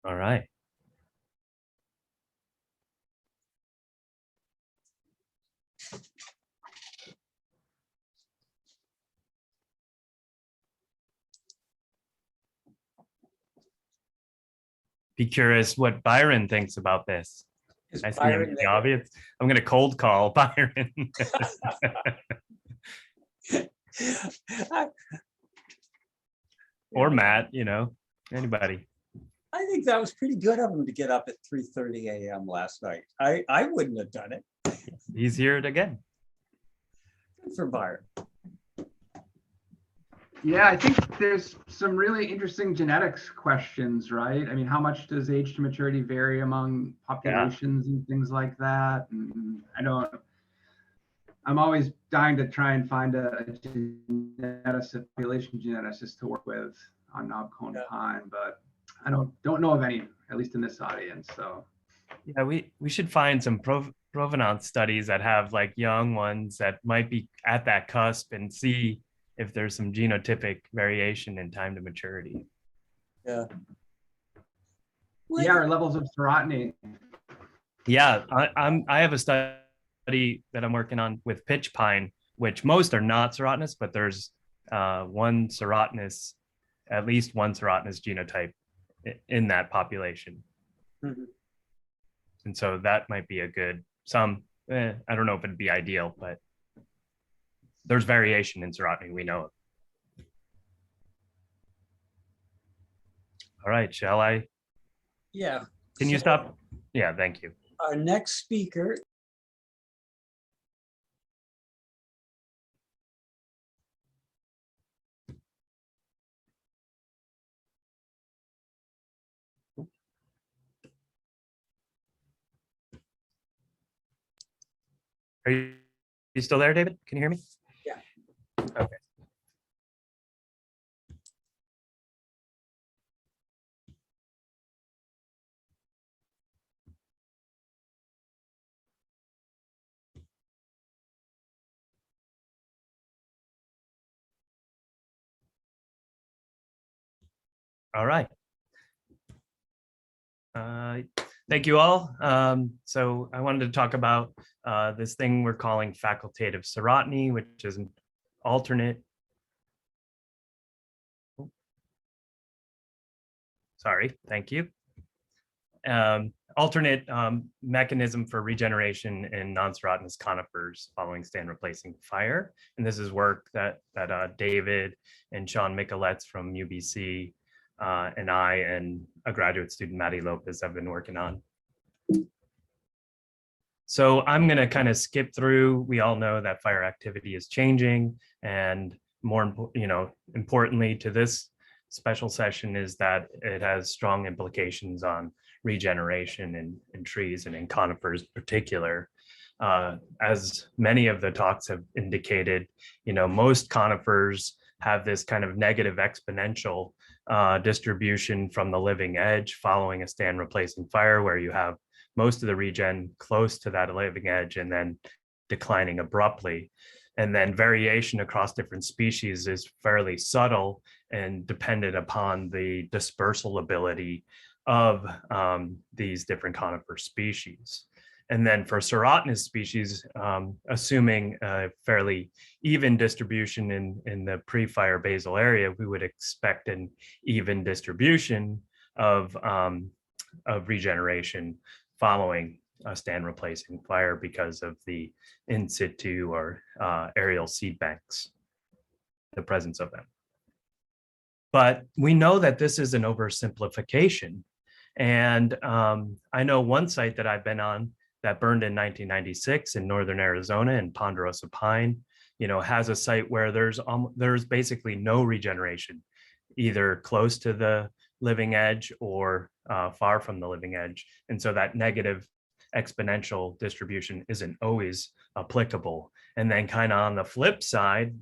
All right. Be curious what Byron thinks about this. I see him in the audience. I'm going to cold call Byron. Or Matt, you know, anybody. I think that was pretty good of him to get up at 3:30 a.m. last night. I wouldn't have done it. He's here again. Good for Byron. Yeah, I think there's some really interesting genetics questions, right? I mean, how much does age to maturity vary among populations and things like that? And I'm always dying to try and find a geneticist, population geneticist to work with on knobcone pine, but I don't know of any, at least in this audience. So yeah, we should find some provenance studies that have like young ones that might be at that cusp and see if there's some genotypic variation in time to maturity. Yeah. Yeah, or levels of serotiny. Yeah, I have a study that I'm working on with pitch pine, which most are not serotinous, but there's one serotinous, at least one serotinous genotype in that population. Mm-hmm. And so that might be a good, I don't know if it'd be ideal, but there's variation in serotiny, we know it. All right, shall I? Yeah. Can you stop Yeah, thank you. Our next speaker. Are you still there, David? Can you hear me? Yeah. Okay. All right. Thank you all. So I wanted to talk about this thing we're calling facultative serotiny, which is an alternate. Sorry, thank you. Alternate mechanism for regeneration in non-serotinous conifers following stand replacing fire. And this is work that David and Sean Micheletz from UBC and I and a graduate student, Maddie Lopez, have been working on. So I'm going to kind of skip through. We all know that fire activity is changing, and importantly to this special session is that it has strong implications on regeneration in trees and in conifers in particular. As many of the talks have indicated, most conifers have this kind of negative exponential distribution from the living edge following a stand replacing fire, where you have most of the regen close to that living edge and then declining abruptly. And then variation across different species is fairly subtle and dependent upon the dispersal ability of these different conifer species. And then for serotinous species, assuming a fairly even distribution in the pre-fire basal area, we would expect an even distribution of regeneration following a stand replacing fire because of the in situ or aerial seed banks, the presence of them. But we know that this is an oversimplification. And I know one site that I've been on that burned in 1996 in northern Arizona in Ponderosa Pine, has a site where there's basically no regeneration, either close to the living edge or far from the living edge. And so that negative exponential distribution isn't always applicable. And then kind of on the flip side,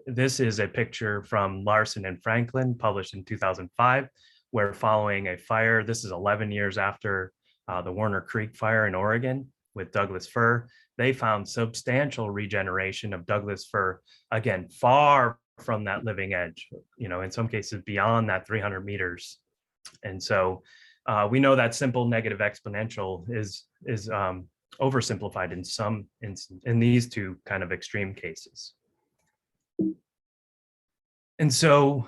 this is a picture from Larson and Franklin published in 2005, where following a fire, this is 11 years after the Warner Creek fire in Oregon with Douglas fir, they found substantial regeneration of Douglas fir, again, far from that living edge, in some cases beyond that 300 meters. And so we know that simple negative exponential is oversimplified in these two kind of extreme cases. And so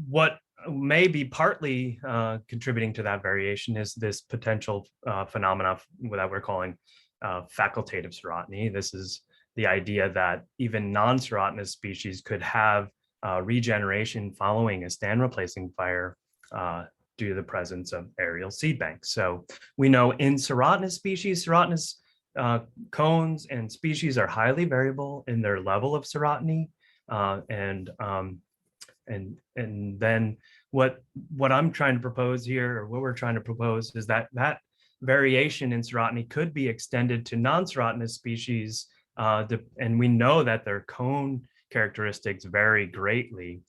what may be partly contributing to that variation is this potential phenomena that we're calling facultative serotiny. This is the idea that even non-serotinous species could have regeneration following a stand replacing fire due to the presence of aerial seed banks. So we know in serotinous species, serotinous cones and species are highly variable in their level of serotiny. And then what I'm trying to propose here, or what we're trying to propose, is that variation in serotiny could be extended to non-serotinous species, and we know that their cone characteristics vary greatly,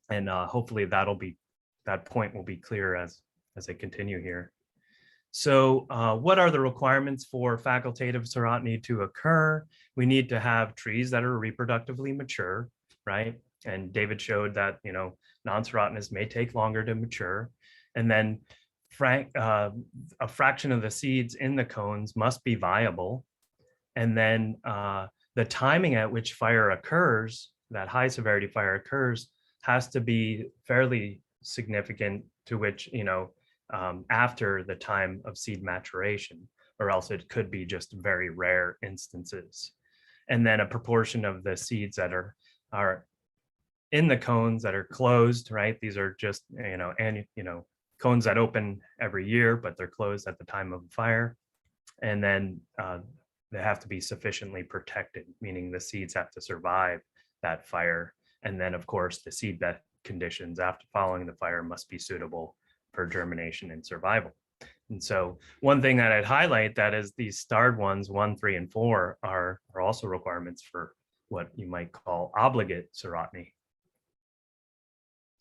and hopefully that point will be clear as I continue here. So what are the requirements for facultative serotiny to occur? We need to have trees that are reproductively mature, right? And David showed that, non-serotinous may take longer to mature. And then a fraction of the seeds in the cones must be viable. And then the timing at which fire occurs, that high severity fire occurs, has to be fairly significant, to which, after the time of seed maturation, or else it could be just very rare instances. And then a proportion of the seeds that are in the cones that are closed, right? These are just, cones that open every year, but they're closed at the time of fire. And then they have to be sufficiently protected, meaning the seeds have to survive that fire. And then, of course, the seed bed conditions after following the fire must be suitable for germination and survival. And so one thing that I'd highlight that is these starred ones, 1, 3, and 4 are also requirements for what you might call obligate serotiny.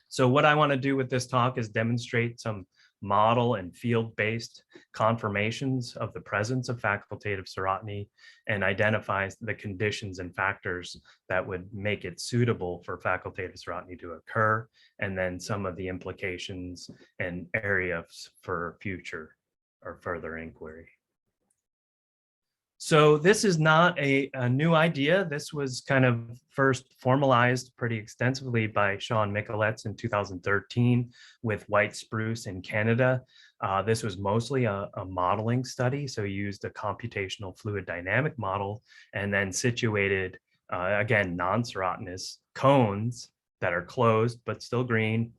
So what I want to do with this talk is demonstrate some model and field-based confirmations of the presence of facultative serotiny and identifies the conditions and factors that would make it suitable for facultative serotiny to occur, and then some of the implications and areas for future or further inquiry. So this is not a new idea. This was kind of first formalized pretty extensively by Sean Micheletz in 2013 with white spruce in Canada. This was mostly a modeling study. So he used a computational fluid dynamic model and then situated, again, non-serotinous cones that are closed but still green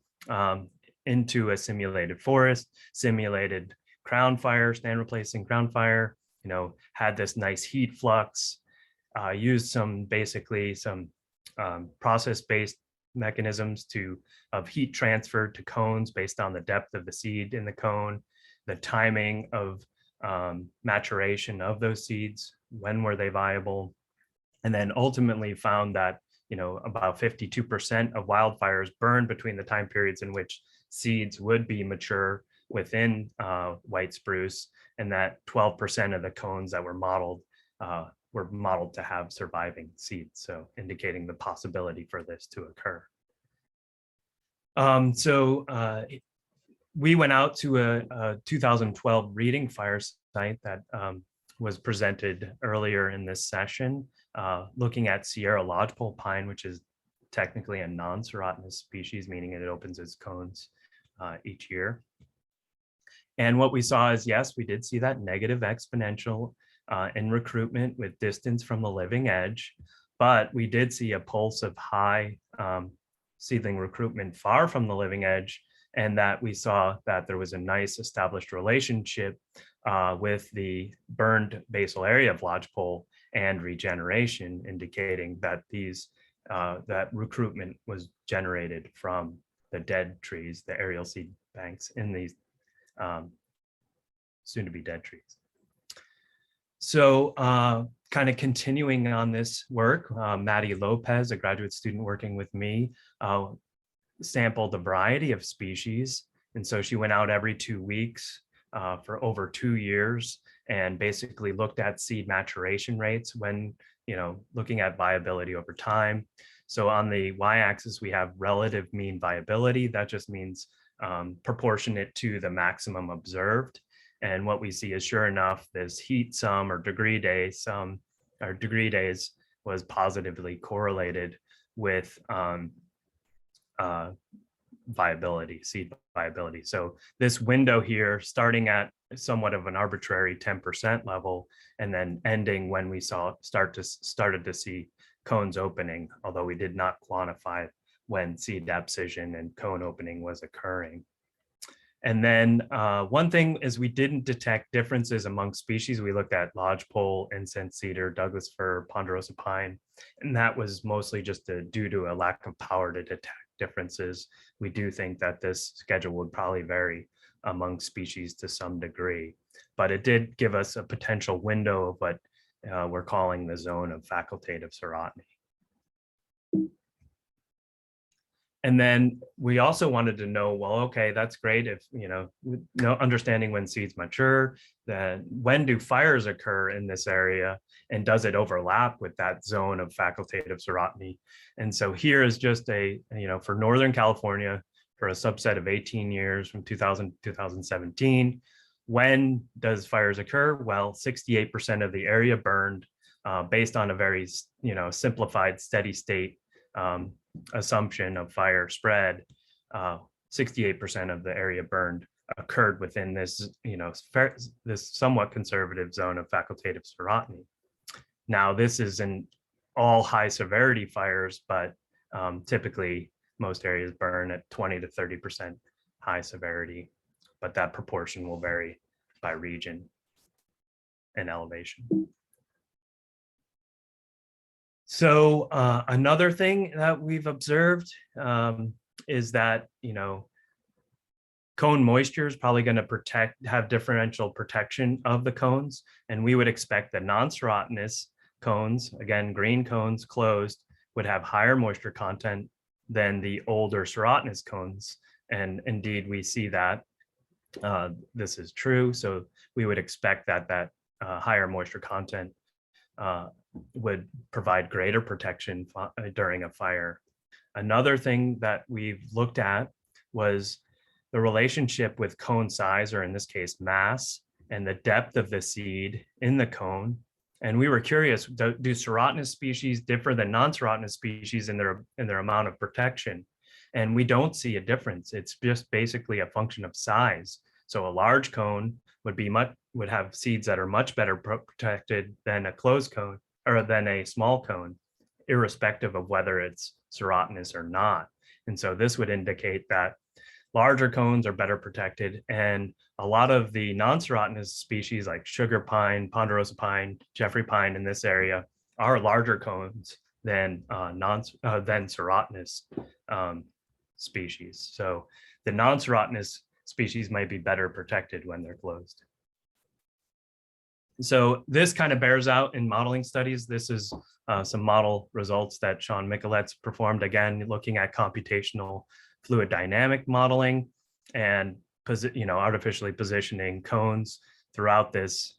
into a simulated forest, simulated crown fire, stand replacing crown fire, had this nice heat flux, used some process-based mechanisms of heat transfer to cones based on the depth of the seed in the cone, the timing of maturation of those seeds, when were they viable, and then ultimately found that about 52% of wildfires burned between the time periods in which seeds would be mature within white spruce, and that 12% of the cones that were modeled to have surviving seeds, so indicating the possibility for this to occur. We went out to a 2012 reading fire site that was presented earlier in this session, looking at Sierra lodgepole pine, which is technically a non-serotinous species, meaning it opens its cones each year. And what we saw is, yes, we did see that negative exponential in recruitment with distance from the living edge, but we did see a pulse of high seedling recruitment far from the living edge, and that we saw that there was a nice established relationship with the burned basal area of lodgepole and regeneration, indicating that that recruitment was generated from the dead trees, the aerial seed banks in these soon to be dead trees. So kind of continuing on this work, Maddie Lopez, a graduate student working with me, sampled a variety of species. And so she went out every 2 weeks for over 2 years and basically looked at seed maturation rates when, looking at viability over time. So on the y-axis, we have relative mean viability. That just means proportionate to the maximum observed. And what we see is, sure enough, this heat sum or degree days was positively correlated with viability, seed viability. So this window here, starting at somewhat of an arbitrary 10% level, and then ending when we started to see cones opening, although we did not quantify when seed deposition and cone opening was occurring. And then one thing is we didn't detect differences among species. We looked at lodgepole, incense cedar, Douglas fir, ponderosa pine, and that was mostly just due to a lack of power to detect differences. We do think that this schedule would probably vary among species to some degree, but it did give us a potential window of what we're calling the zone of facultative serotiny. And then we also wanted to know, well, okay, that's great if, understanding when seeds mature, then when do fires occur in this area, and does it overlap with that zone of facultative serotiny? And so here is just for Northern California, for a subset of 18 years from 2000 to 2017, when does fires occur? Well, 68% of the area burned based on a very, simplified steady state assumption of fire spread. 68% of the area burned occurred within this, this somewhat conservative zone of facultative serotiny. Now, this isn't all high severity fires, but typically most areas burn at 20 to 30% high severity. but that proportion will vary by region and elevation. So another thing that we've observed is that, cone moisture is probably going to have differential protection of the cones. And we would expect that non-serotinous cones, again, green cones closed, would have higher moisture content than the older serotinous cones. And indeed, we see that this is true. So we would expect that higher moisture content would provide greater protection during a fire. Another thing that we've looked at was the relationship with cone size, or in this case, mass, and the depth of the seed in the cone. And we were curious, do serotinous species differ than non-serotinous species in their amount of protection? And we don't see a difference. It's just basically a function of size. So a large cone would have seeds that are much better protected than a closed cone, or than a small cone, irrespective of whether it's serotinous or not. And so this would indicate that larger cones are better protected, and a lot of the non-serotinous species like sugar pine, ponderosa pine, Jeffrey pine in this area are larger cones than serotinous species. So the non-serotinous species might be better protected when they're closed. So this kind of bears out in modeling studies. This is some model results that Sean Michelet's performed, again, looking at computational fluid dynamic modeling and artificially positioning cones throughout this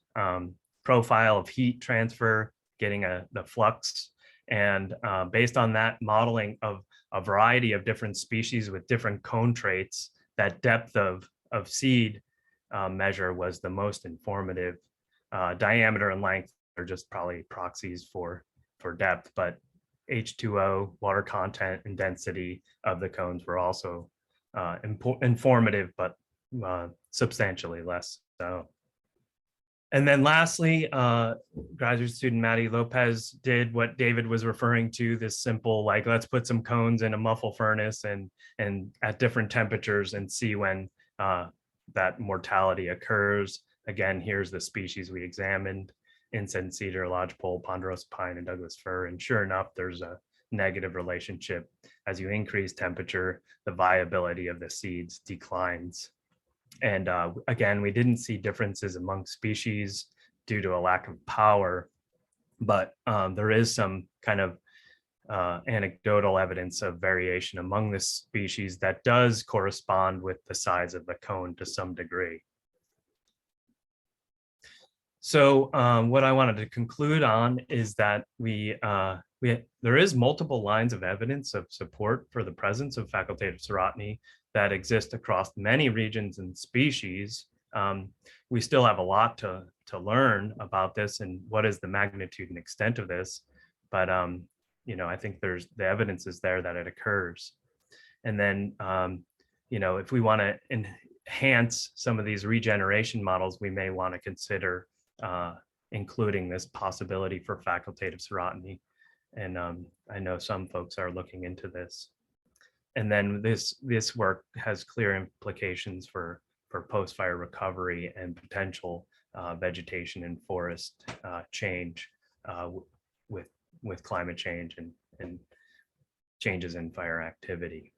profile of heat transfer, getting the flux. And based on that modeling of a variety of different species with different cone traits, that depth of seed measure was the most informative. Diameter and length are just probably proxies for depth, but H2O, water content, and density of the cones were also informative, but substantially less so. And then lastly, graduate student Maddie Lopez did what David was referring to, this simple, like, let's put some cones in a muffle furnace and at different temperatures and see when that mortality occurs. Again, here's the species we examined: incense cedar, lodgepole, ponderosa pine, and Douglas fir. And sure enough, there's a negative relationship. As you increase temperature, the viability of the seeds declines. And again, we didn't see differences among species due to a lack of power, but there is some kind of anecdotal evidence of variation among the species that does correspond with the size of the cone to some degree. So what I wanted to conclude on is that there is multiple lines of evidence of support for the presence of facultative serotiny that exist across many regions and species. We still have a lot to learn about this and what is the magnitude and extent of this, but I think the evidence is there that it occurs. And then if we want to enhance some of these regeneration models, we may want to consider including this possibility for facultative serotiny. And I know some folks are looking into this. And then this work has clear implications for post-fire recovery and potential vegetation and forest change with climate change and changes in fire activity.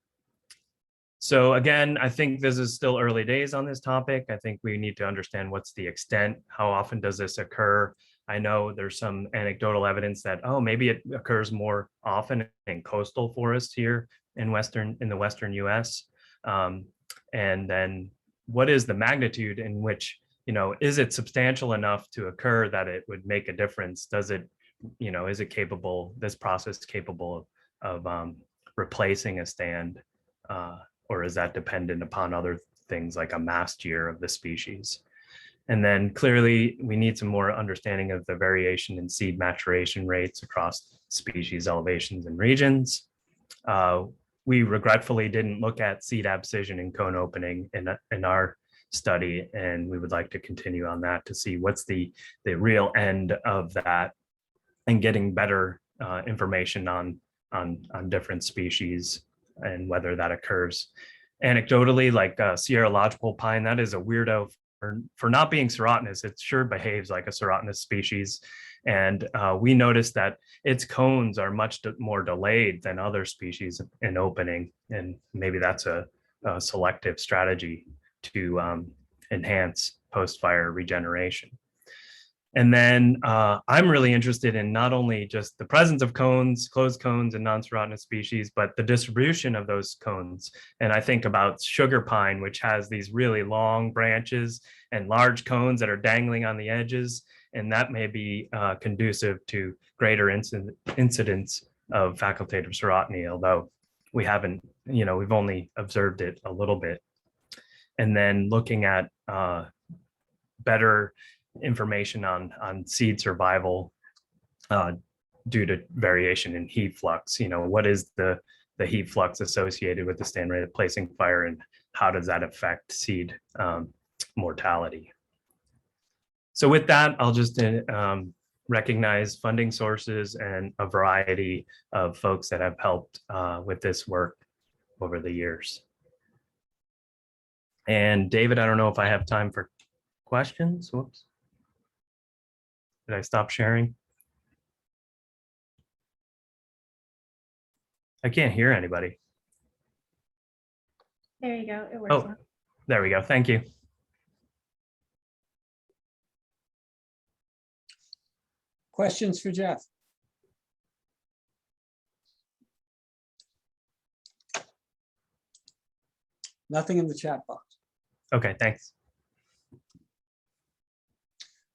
So again, I think this is still early days on this topic. I think we need to understand what's the extent, how often does this occur? I know there's some anecdotal evidence that, oh, maybe it occurs more often in coastal forests here in the Western US. And then what is the magnitude in which, is it substantial enough to occur that it would make a difference? Does it, is it capable, this process capable of replacing a stand? Or is that dependent upon other things like a mast year of the species? And then clearly we need some more understanding of the variation in seed maturation rates across species, elevations, and regions. We regretfully didn't look at seed abscission and cone opening in our study, and we would like to continue on that to see what's the real end of that and getting better information on different species and whether that occurs anecdotally, like Sierra lodgepole pine, that is a weirdo for not being serotinous. It sure behaves like a serotinous species. And we noticed that its cones are much more delayed than other species in opening. And maybe that's a selective strategy to enhance post-fire regeneration. And then I'm really interested in not only just the presence of cones, closed cones, and non-serotinous species, but the distribution of those cones. And I think about sugar pine, which has these really long branches and large cones that are dangling on the edges. And that may be conducive to greater incidence of facultative serotiny, although we haven't, we've only observed it a little bit. And then looking at better information on seed survival due to variation in heat flux. What is the heat flux associated with the stand replacing fire, and how does that affect seed mortality? So with that, I'll just recognize funding sources and a variety of folks that have helped with this work over the years. And David, I don't know if I have time for questions. Whoops. Did I stop sharing? I can't hear anybody. There you go. It works. Oh, there we go. Thank you. Questions for Jeff? Nothing in the chat box. Okay, thanks.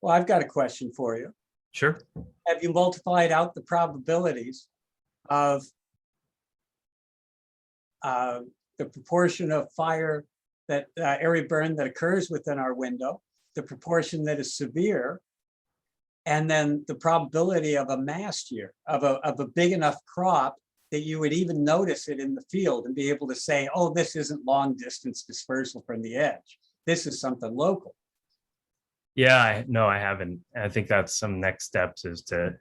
Well, I've got a question for you. Sure. Have you multiplied out the probabilities of the proportion of fire that area burn that occurs within our window, the proportion that is severe, and then the probability of a mast year, of a big enough crop that you would even notice it in the field and be able to say, oh, this isn't long distance dispersal from the edge. This is something local. Yeah, no, I haven't. I think that's some next steps, is to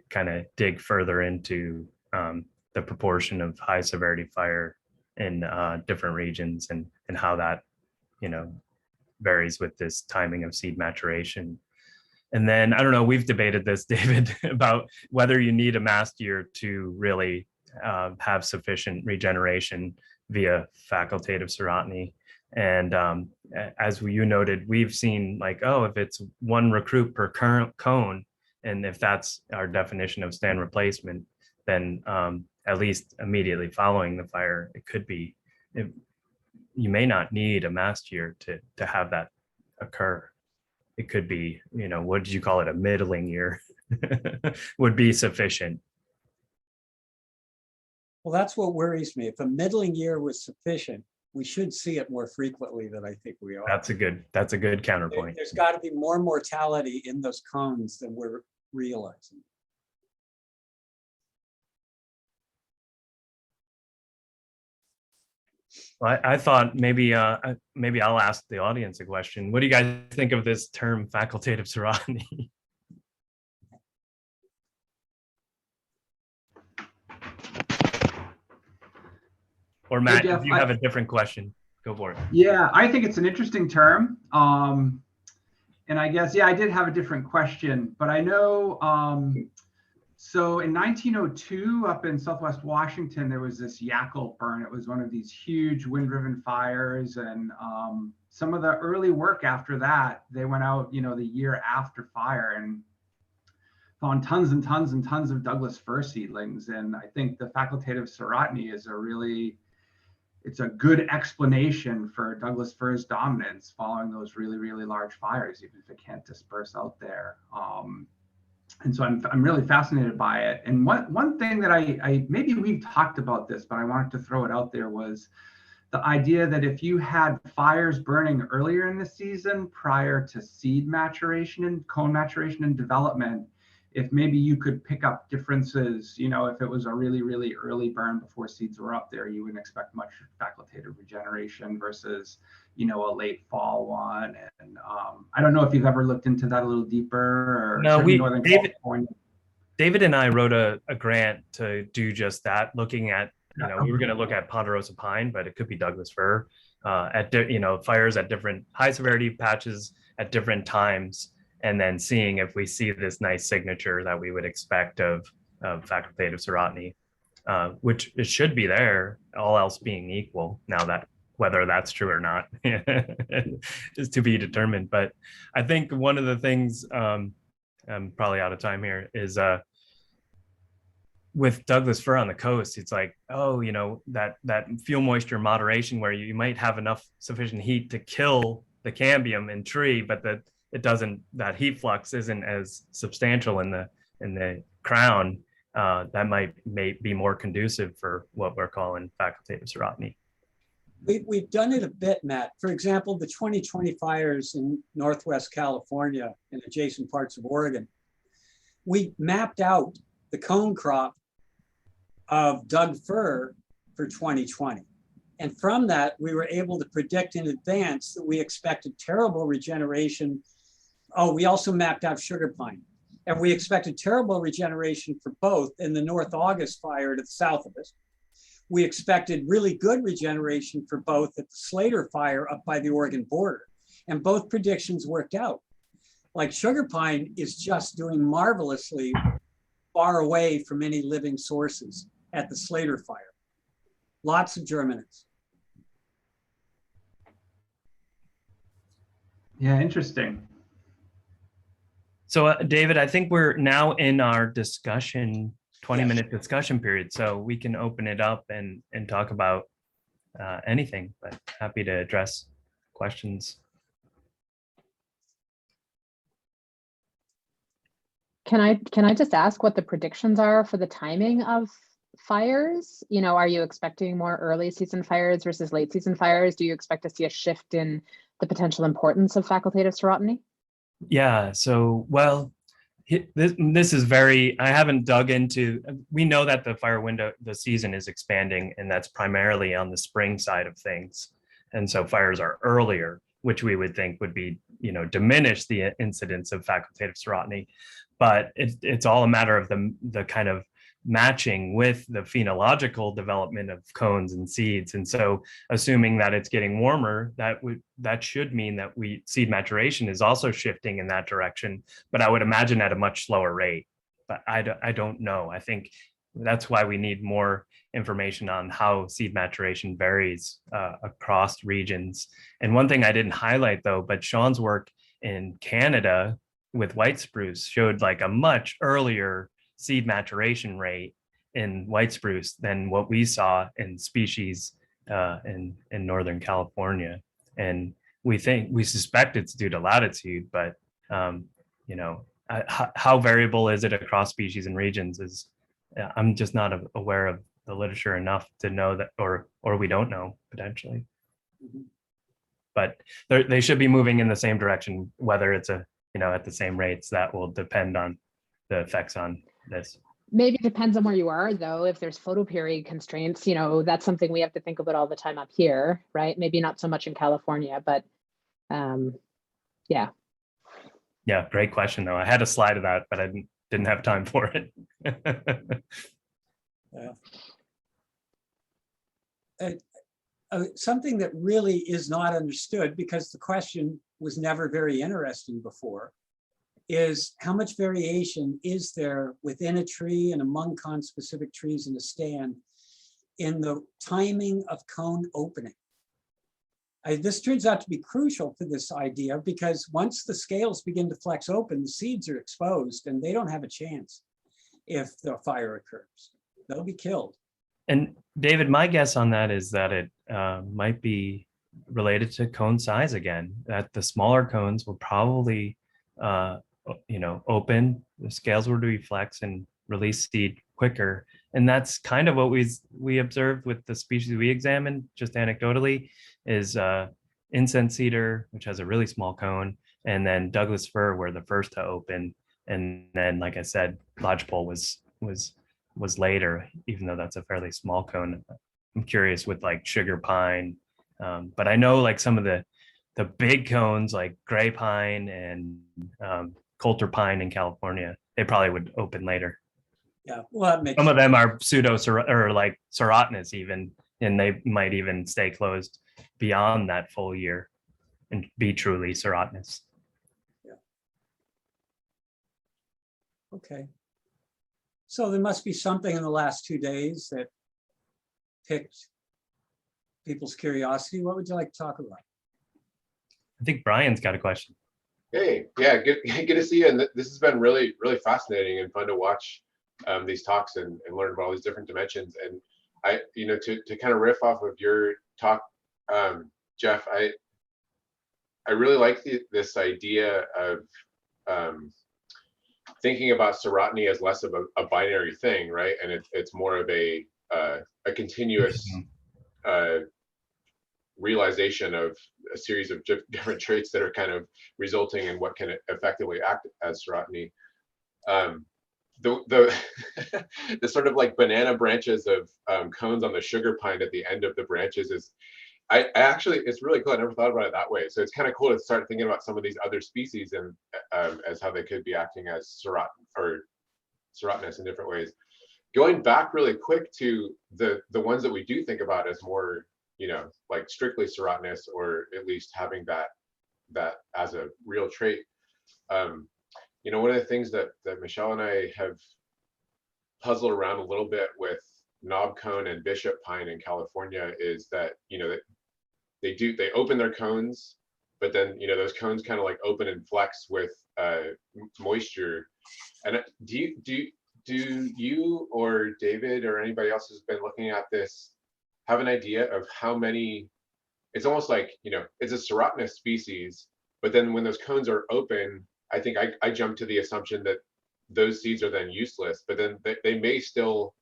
kind of dig further into the proportion of high severity fire in different regions and how that, varies with this timing of seed maturation. And then, I don't know, we've debated this, David, about whether you need a mast year to really have sufficient regeneration via facultative serotiny. And as you noted, we've seen like, oh, if it's one recruit per current cone, and if that's our definition of stand replacement, then at least immediately following the fire, it could be, you may not need a mast year to have that occur. It could be, what did you call it? A middling year would be sufficient. Well, that's what worries me. If a middling year was sufficient, we should see it more frequently than I think we are. That's a good counterpoint. There's got to be more mortality in those cones than we're realizing. I thought maybe I'll ask the audience a question. What do you guys think of this term facultative serotiny? Or Matt, Hey, Jeff, if you have a different question, go for it. Yeah, I think it's an interesting term. And I guess, yeah, I did have a different question, but I know, so in 1902 up in Southwest Washington, there was this Yackle burn. It was one of these huge wind-driven fires. And some of the early work after that, they went out, the year after fire and found tons and tons and tons of Douglas fir seedlings. And I think the facultative serotiny is it's a good explanation for Douglas fir's dominance following those really, really large fires, even if it can't disperse out there. And so I'm really fascinated by it. And one thing that I maybe we've talked about this, but I wanted to throw it out there, was the idea that if you had fires burning earlier in the season prior to seed maturation and cone maturation and development, if maybe you could pick up differences, if it was a really, really early burn before seeds were up there, you wouldn't expect much facultative regeneration versus, a late fall one. And I don't know if you've ever looked into that a little deeper. Or no, California. David and I wrote a grant to do just that, looking at we were going to look at ponderosa pine, but it could be Douglas fir. Fires at different high severity patches at different times, and then seeing if we see this nice signature that we would expect of facultative serotiny, which it should be there, all else being equal. Now that whether that's true or not is to be determined. But I think one of the things, I'm probably out of time here, is with Douglas fir on the coast, it's like, oh, that fuel moisture moderation where you might have enough sufficient heat to kill the cambium in tree, but that heat flux isn't as substantial in the crown. That might be more conducive for what we're calling facultative serotiny. We've done it a bit, Matt. For example, the 2020 fires in Northwest California and adjacent parts of Oregon, we mapped out the cone crop of Doug fir for 2020. And from that, we were able to predict in advance that we expected terrible regeneration. Oh, we also mapped out sugar pine. And we expected terrible regeneration for both in the North August fire to the south of us. We expected really good regeneration for both at the Slater fire up by the Oregon border. And both predictions worked out. Like sugar pine is just doing marvelously far away from any living sources at the Slater fire. Lots of germinates. Yeah, interesting. So David, I think we're now in our discussion, 20-minute discussion period. So we can open it up and talk about anything, but happy to address questions. Can I just ask what the predictions are for the timing of fires? Are you expecting more early season fires versus late season fires? Do you expect to see a shift in the potential importance of facultative serotiny? Yeah, so, well, this is I haven't dug into, we know that the fire window, the season is expanding, and that's primarily on the spring side of things. And so fires are earlier, which we would think would be, diminish the incidence of facultative serotiny. But it's all a matter of the kind of matching with the phenological development of cones and seeds. And so assuming that it's getting warmer, that should mean that seed maturation is also shifting in that direction, but I would imagine at a much slower rate. But I don't know. I think that's why we need more information on how seed maturation varies across regions. And one thing I didn't highlight though, but Sean's work in Canada with white spruce showed like a much earlier seed maturation rate in white spruce than what we saw in species in Northern California. And we suspect it's due to latitude, but how variable is it across species and regions is, I'm just not aware of the literature enough to know that, or we don't know potentially. But they should be moving in the same direction, whether it's at the same rates. That will depend on the effects on this. Maybe it depends on where you are, though. If there's photoperiod constraints, that's something we have to think about all the time up here, right? Maybe not so much in California, but yeah. Yeah, great question though. I had a slide of that, but I didn't have time for it. Something that really is not understood, because the question was never very interesting before, is how much variation is there within a tree and among conspecific trees in a stand in the timing of cone opening. This turns out to be crucial for this idea, because once the scales begin to flex open, the seeds are exposed and they don't have a chance if the fire occurs. They'll be killed. And David, my guess on that is that it might be related to cone size again, that the smaller cones will probably open, the scales will reflex and release seed quicker. And that's kind of what we observed with the species we examined, just anecdotally, is incense cedar, which has a really small cone, and then Douglas fir were the first to open. And then, like I said, lodgepole was later, even though that's a fairly small cone. I'm curious with like sugar pine, but I know like some of the big cones like gray pine and Coulter pine in California, they probably would open later. Yeah, well, that makes Some of them are pseudo or like serotinous even, and they might even stay closed beyond that full year and be truly serotinous. Okay. So there must be something in the last 2 days that piqued people's curiosity. What would you like to talk about? I think Brian's got a question. Hey, yeah, good, good to see you. And this has been really, really fascinating and fun to watch these talks and learn about all these different dimensions. And I, to kind of riff off of your talk, Jeff, I really like this idea of thinking about serotiny as less of a binary thing, right? And it's more of a continuous realization of a series of different traits that are kind of resulting in what can effectively act as serotiny. The the sort of like banana branches of cones on the sugar pine at the end of the branches is, I actually, it's really cool. I never thought about it that way. So it's kind of cool to start thinking about some of these other species and as how they could be acting as serotinous in different ways. Going back really quick to the ones that we do think about as more, like strictly serotinous, or at least having that as a real trait. One of the things that Michelle and I have puzzled around a little bit with knobcone and bishop pine in California is that, they open their cones, but then, those cones kind of like open and flex with moisture. And do you or David or anybody else who's been looking at this have an idea of how many? It's almost like, it's a serotinous species, but then when those cones are open, I think I jump to the assumption that those seeds are then useless, but then they may still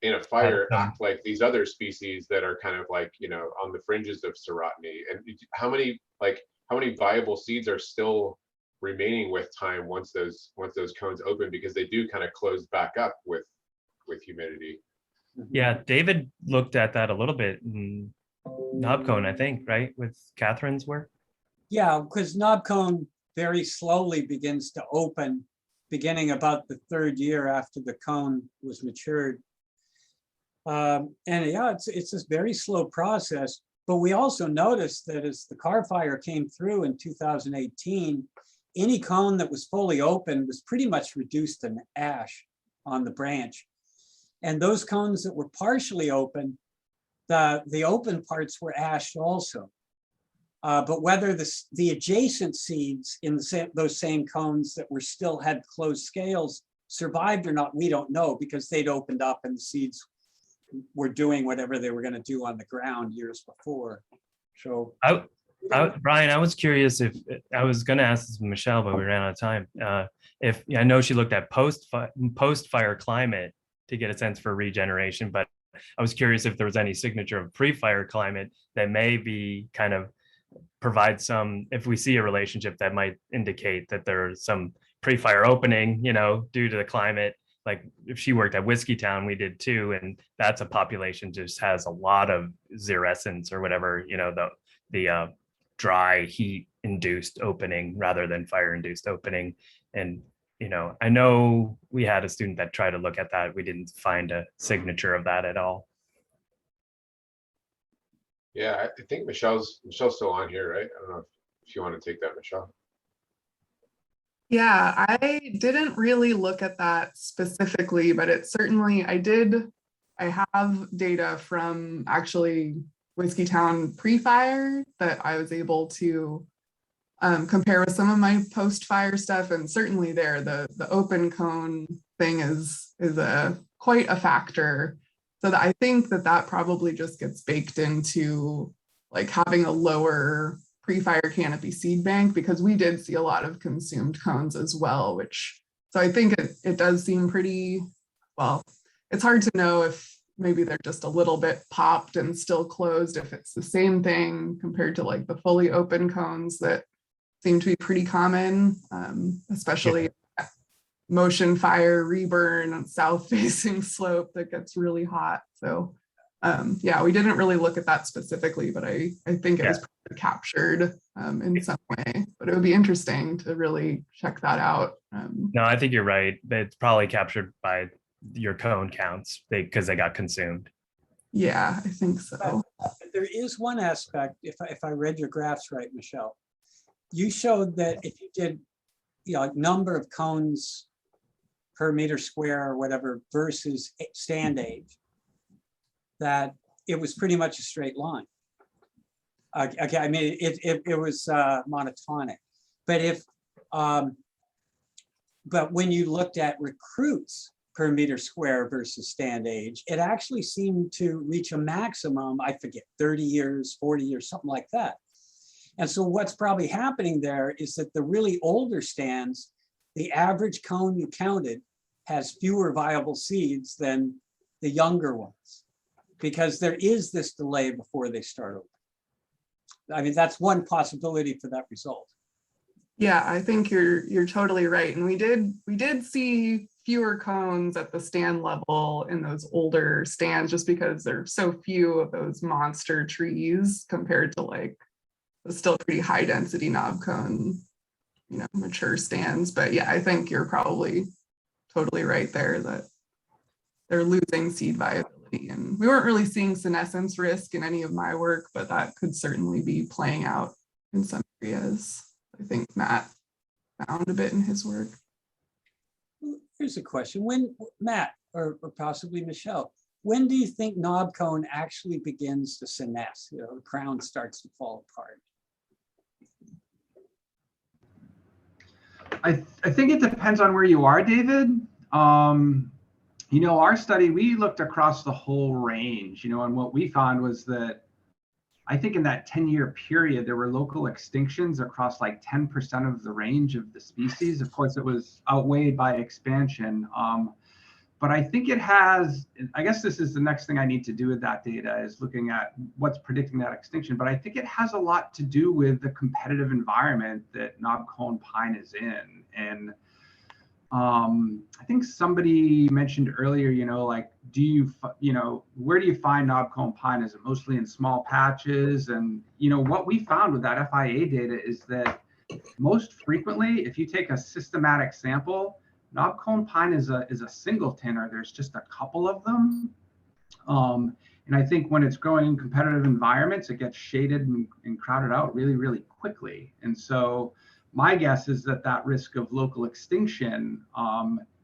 in a fire act like these other species that are kind of like, on the fringes of serotiny. And how many viable seeds are still remaining with time once those cones open, because they do kind of close back up with humidity. Yeah, David looked at that a little bit in knobcone, I think, right, with Catherine's work. Yeah, because knobcone very slowly begins to open, beginning about the 3rd year after the cone was matured. And yeah, it's this very slow process. But we also noticed that as the car fire came through in 2018, any cone that was fully open was pretty much reduced to ash on the branch. And those cones that were partially open, the open parts were ashed also. But whether the adjacent seeds in those same cones that were still had closed scales survived or not, we don't know, because they'd opened up and the seeds were doing whatever they were going to do on the ground years before. So Brian, I was curious if I was going to ask this to Michelle, but we ran out of time. If I know she looked at post-fire climate to get a sense for regeneration, but I was curious if there was any signature of pre-fire climate that may be kind of provide some, if we see a relationship that might indicate that there's some pre-fire opening, due to the climate. Like if she worked at Whiskey Town, we did too, and that's a population just has a lot of xerescence or whatever, the dry heat induced opening rather than fire induced opening. And I know we had a student that tried to look at that. We didn't find a signature of that at all. Yeah, I think Michelle's still on here, right? I don't know if you want to take that, Michelle. Yeah, I didn't really look at that specifically, but it certainly, I have data from actually Whiskey Town pre-fire that I was able to compare with some of my post-fire stuff. And certainly there, the open cone thing is quite a factor. So that I think that probably just gets baked into like having a lower pre-fire canopy seed bank, because we did see a lot of consumed cones as well, so I think it does seem pretty, well, it's hard to know if maybe they're just a little bit popped and still closed, if it's the same thing compared to like the fully open cones that seem to be pretty common, especially motion fire, reburn, south facing slope that gets really hot. So yeah, we didn't really look at that specifically, but I think it was captured in some way, but it would be interesting to really check that out. No, I think you're right. It's probably captured by your cone counts because they got consumed. Yeah, I think so. But there is one aspect, if I read your graphs right, Michelle, you showed that if you did, number of cones per meter square or whatever versus stand age, that it was pretty much a straight line. Okay, I mean, it was monotonic, but but when you looked at recruits per meter square versus stand age, it actually seemed to reach a maximum, I forget, 30 years, 40 years, something like that. And so what's probably happening there is that the really older stands, the average cone you counted has fewer viable seeds than the younger ones, because there is this delay before they start over. I mean, that's one possibility for that result. Yeah, I think you're totally right. And we did see fewer cones at the stand level in those older stands, just because there's so few of those monster trees compared to like the still pretty high density knob cone, mature stands. But yeah, I think you're probably totally right there that they're losing seed viability. And we weren't really seeing senescence risk in any of my work, but that could certainly be playing out in some areas. I think Matt found a bit in his work. Here's a question. When, Matt, or possibly Michelle, when do you think knob cone actually begins to senesce? The crown starts to fall apart. I think it depends on where you are, David. Our study, we looked across the whole range, and what we found was that I think in that 10-year period, there were local extinctions across like 10% of the range of the species. Of course, it was outweighed by expansion. But I think it has, I guess this is the next thing I need to do with that data, is looking at what's predicting that extinction. But I think it has a lot to do with the competitive environment that knob cone pine is in. And I think somebody mentioned earlier, where do you find knob cone pine? Is it mostly in small patches? And, what we found with that FIA data is that most frequently, if you take a systematic sample, knob cone pine is a singleton, or there's just a couple of them. And I think when it's growing in competitive environments, it gets shaded and crowded out really, really quickly. And so my guess is that risk of local extinction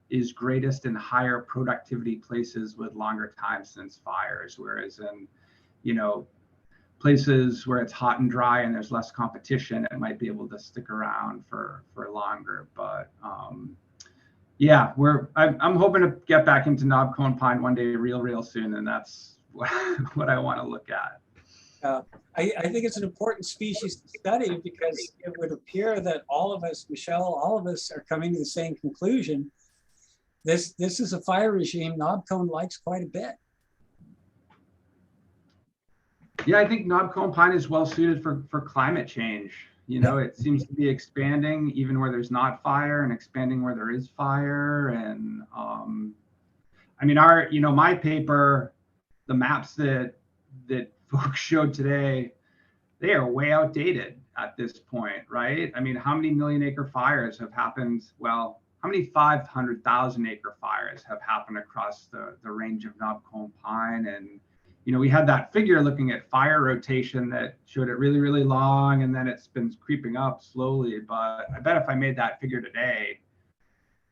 is greatest in higher productivity places with longer time since fires, whereas in, places where it's hot and dry and there's less competition, it might be able to stick around for longer. But yeah, I'm hoping to get back into knob cone pine one day real soon, and that's what I want to look at. I think it's an important species to study, because it would appear that all of us, Michelle, all of us are coming to the same conclusion. This is a fire regime knob cone likes quite a bit. Yeah, I think knob cone pine is well suited for climate change. It seems to be expanding even where there's not fire, and expanding where there is fire. And I mean, my paper, the maps that folks showed today, they are way outdated at this point, right? I mean, how many million-acre fires have happened? Well, how many 500,000-acre fires have happened across the range of knob cone pine? And we had that figure looking at fire rotation that showed it really, really long, and then it's been creeping up slowly. But I bet if I made that figure today.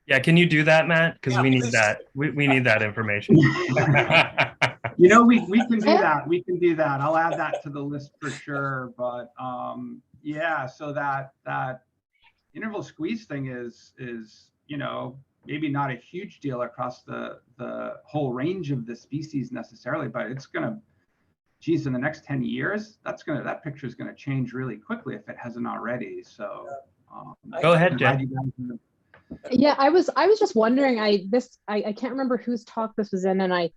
Yeah, can you do that, Matt? Because we need that. We need that information. We can do that. We can do that. I'll add that to the list for sure. But yeah, so that interval squeeze thing is maybe not a huge deal across the whole range of the species necessarily, but it's gonna, in the next 10 years, that picture is gonna change really quickly if it hasn't already. So go ahead, Jeff. Yeah, I was just wondering, I can't remember whose talk this was in, and I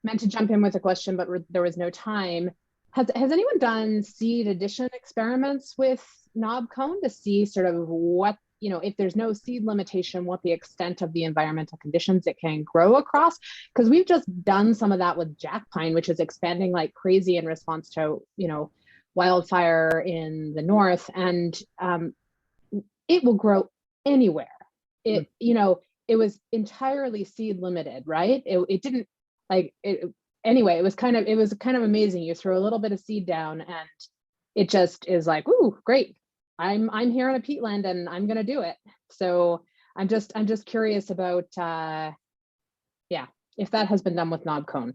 meant to jump in with a question, but there was no time. Has anyone done seed addition experiments with knob cone to see sort of what, if there's no seed limitation, what the extent of the environmental conditions it can grow across? Because we've just done some of that with jack pine, which is expanding like crazy in response to, wildfire in the north, and it will grow anywhere. It, it was entirely seed limited, right? It didn't like it. Anyway, it was kind of amazing. You throw a little bit of seed down and it just is like, ooh, great. I'm here on a peatland and I'm gonna do it. So I'm just curious about yeah, if that has been done with knob cone.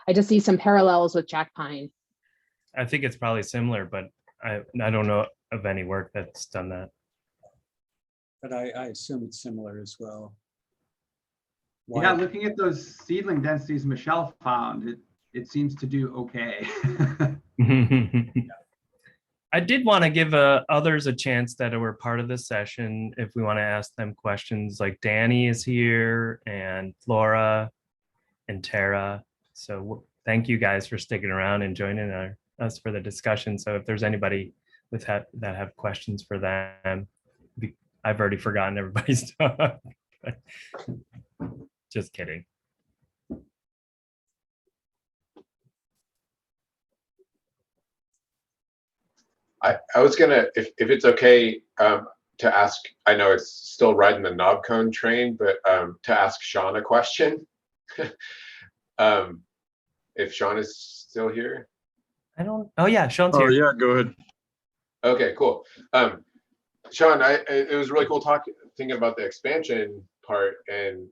I just see some parallels with jack pine. I think it's probably similar, but I don't know of any work that's done that. But I assume it's similar as well. Yeah, looking at those seedling densities Michelle found, it seems to do okay. I did want to give others a chance that were part of the session if we want to ask them questions. Like Danny is here and Flora and Tara. So thank you guys for sticking around and joining us for the discussion. So if there's anybody with that have questions for them, I've already forgotten everybody's talk. Just kidding. I was gonna, if it's okay, to ask, I know it's still riding the knob cone train, but to ask Sean a question. If Sean is still here. Oh yeah, Sean's Oh here. yeah, go ahead. Okay, cool. Sean, it was really cool thinking about the expansion part, and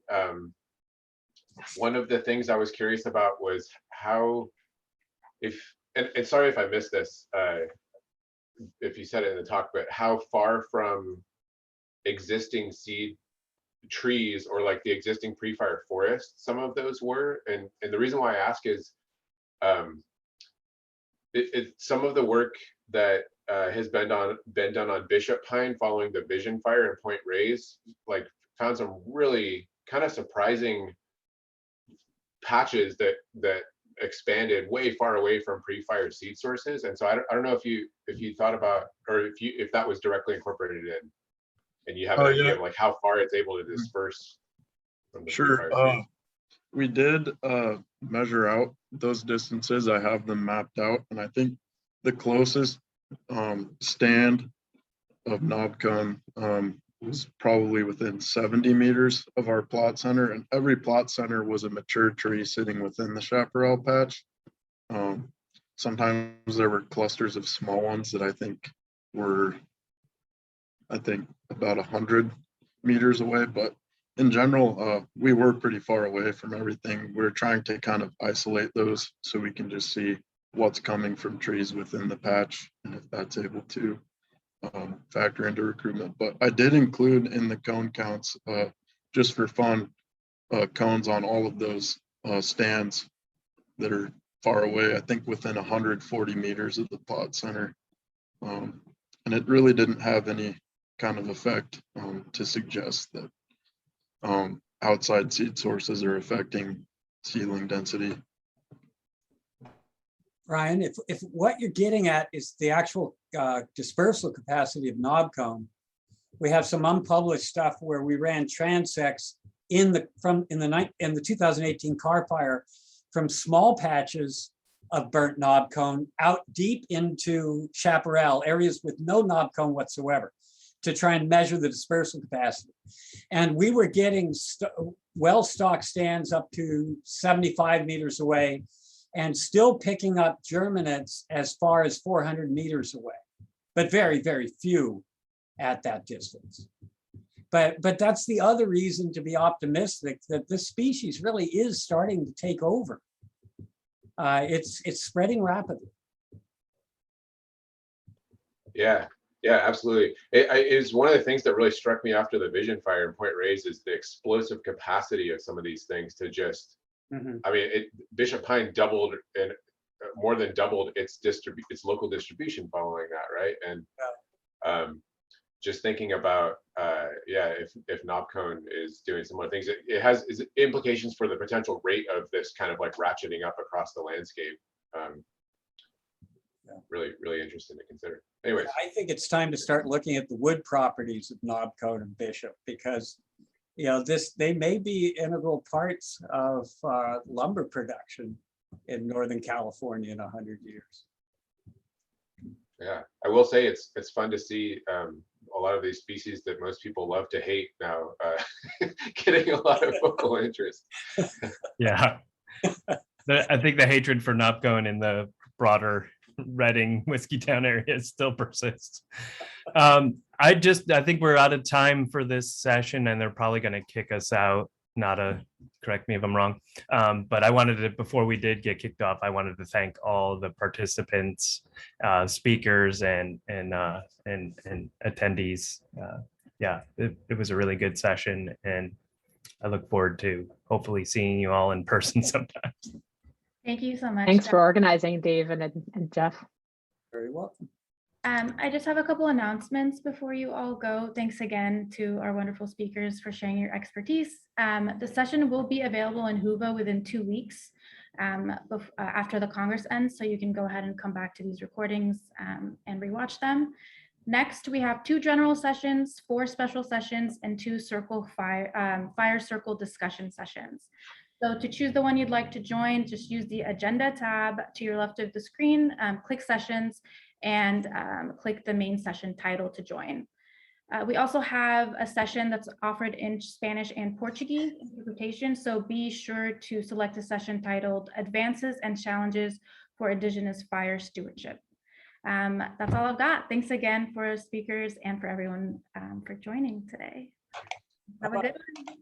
one of the things I was curious about was how, and sorry if I missed this, if you said it in the talk, but how far from existing seed trees or like the existing pre-fire forest some of those were, and the reason why I ask is some of the work that has been done on Bishop Pine following the Vision Fire and Point Reyes, like found some really kind of surprising patches that expanded way far away from pre-fire seed sources. And so I don't know if you thought about, or if that was directly incorporated in, and you have an idea of like how far it's able to disperse from the pre-fire seeds. We did measure out those distances. I have them mapped out, and I think the closest stand of knob cone was probably within 70 meters of our plot center, and every plot center was a mature tree sitting within the chaparral patch. Sometimes there were clusters of small ones that I think were about 100 meters away, but in general, we were pretty far away from everything. We're trying to kind of isolate those so we can just see what's coming from trees within the patch, and if that's able to factor into recruitment. But I did include in the cone counts, just for fun, cones on all of those stands that are far away, I think within 140 meters of the plot center. And it really didn't have any kind of effect to suggest that outside seed sources are affecting seedling density. Ryan, if what you're getting at is the actual dispersal capacity of knob cone, we have some unpublished stuff where we ran transects in the 2018 car fire from small patches of burnt knob cone out deep into chaparral areas with no knob cone whatsoever to try and measure the dispersal capacity. And we were getting well-stocked stands up to 75 meters away and still picking up germinates as far as 400 meters away, but very, very few at that distance. But that's the other reason to be optimistic that this species really is starting to take over. It's spreading rapidly. Yeah, absolutely. It was one of the things that really struck me after the Vision Fire and Point Reyes is the explosive capacity of some of these things to just, I mean, Bishop Pine doubled and more than doubled its local distribution following that, right? And just thinking about, if knob cone is doing similar things, it has implications for the potential rate of this kind of like ratcheting up across the landscape. Really, really interesting to consider. Anyways, I think it's time to start looking at the wood properties of knob cone and Bishop, because they may be integral parts of lumber production in Northern California in 100 years. Yeah, I will say it's fun to see a lot of these species that most people love to hate now getting a lot of vocal interest. Yeah. I think the hatred for knobcone in the broader Reading, Whiskeytown area still persists. I think we're out of time for this session and they're probably going to kick us out. Correct me if I'm wrong. But I wanted to, before we did get kicked off, I wanted to thank all the participants, speakers and attendees. Yeah, it was a really good session and I look forward to hopefully seeing you all in person sometime. Thank you so much. Thanks Jeff. for organizing, David and Jeff. Very welcome. I just have a couple announcements before you all go. Thanks again to our wonderful speakers for sharing your expertise. The session will be available in Whova within 2 weeks after the Congress ends, so you can go ahead and come back to these recordings and rewatch them. Next, we have 2 general sessions, 4 special sessions, and 2 fire circle discussion sessions. So to choose the one you'd like to join, just use the agenda tab to your left of the screen, click sessions, and click the main session title to join. We also have a session that's offered in Spanish and Portuguese interpretation, so be sure to select a session titled Advances and Challenges for Indigenous Fire Stewardship. That's all I've got. Thanks again for speakers and for everyone for joining today. Have a good one.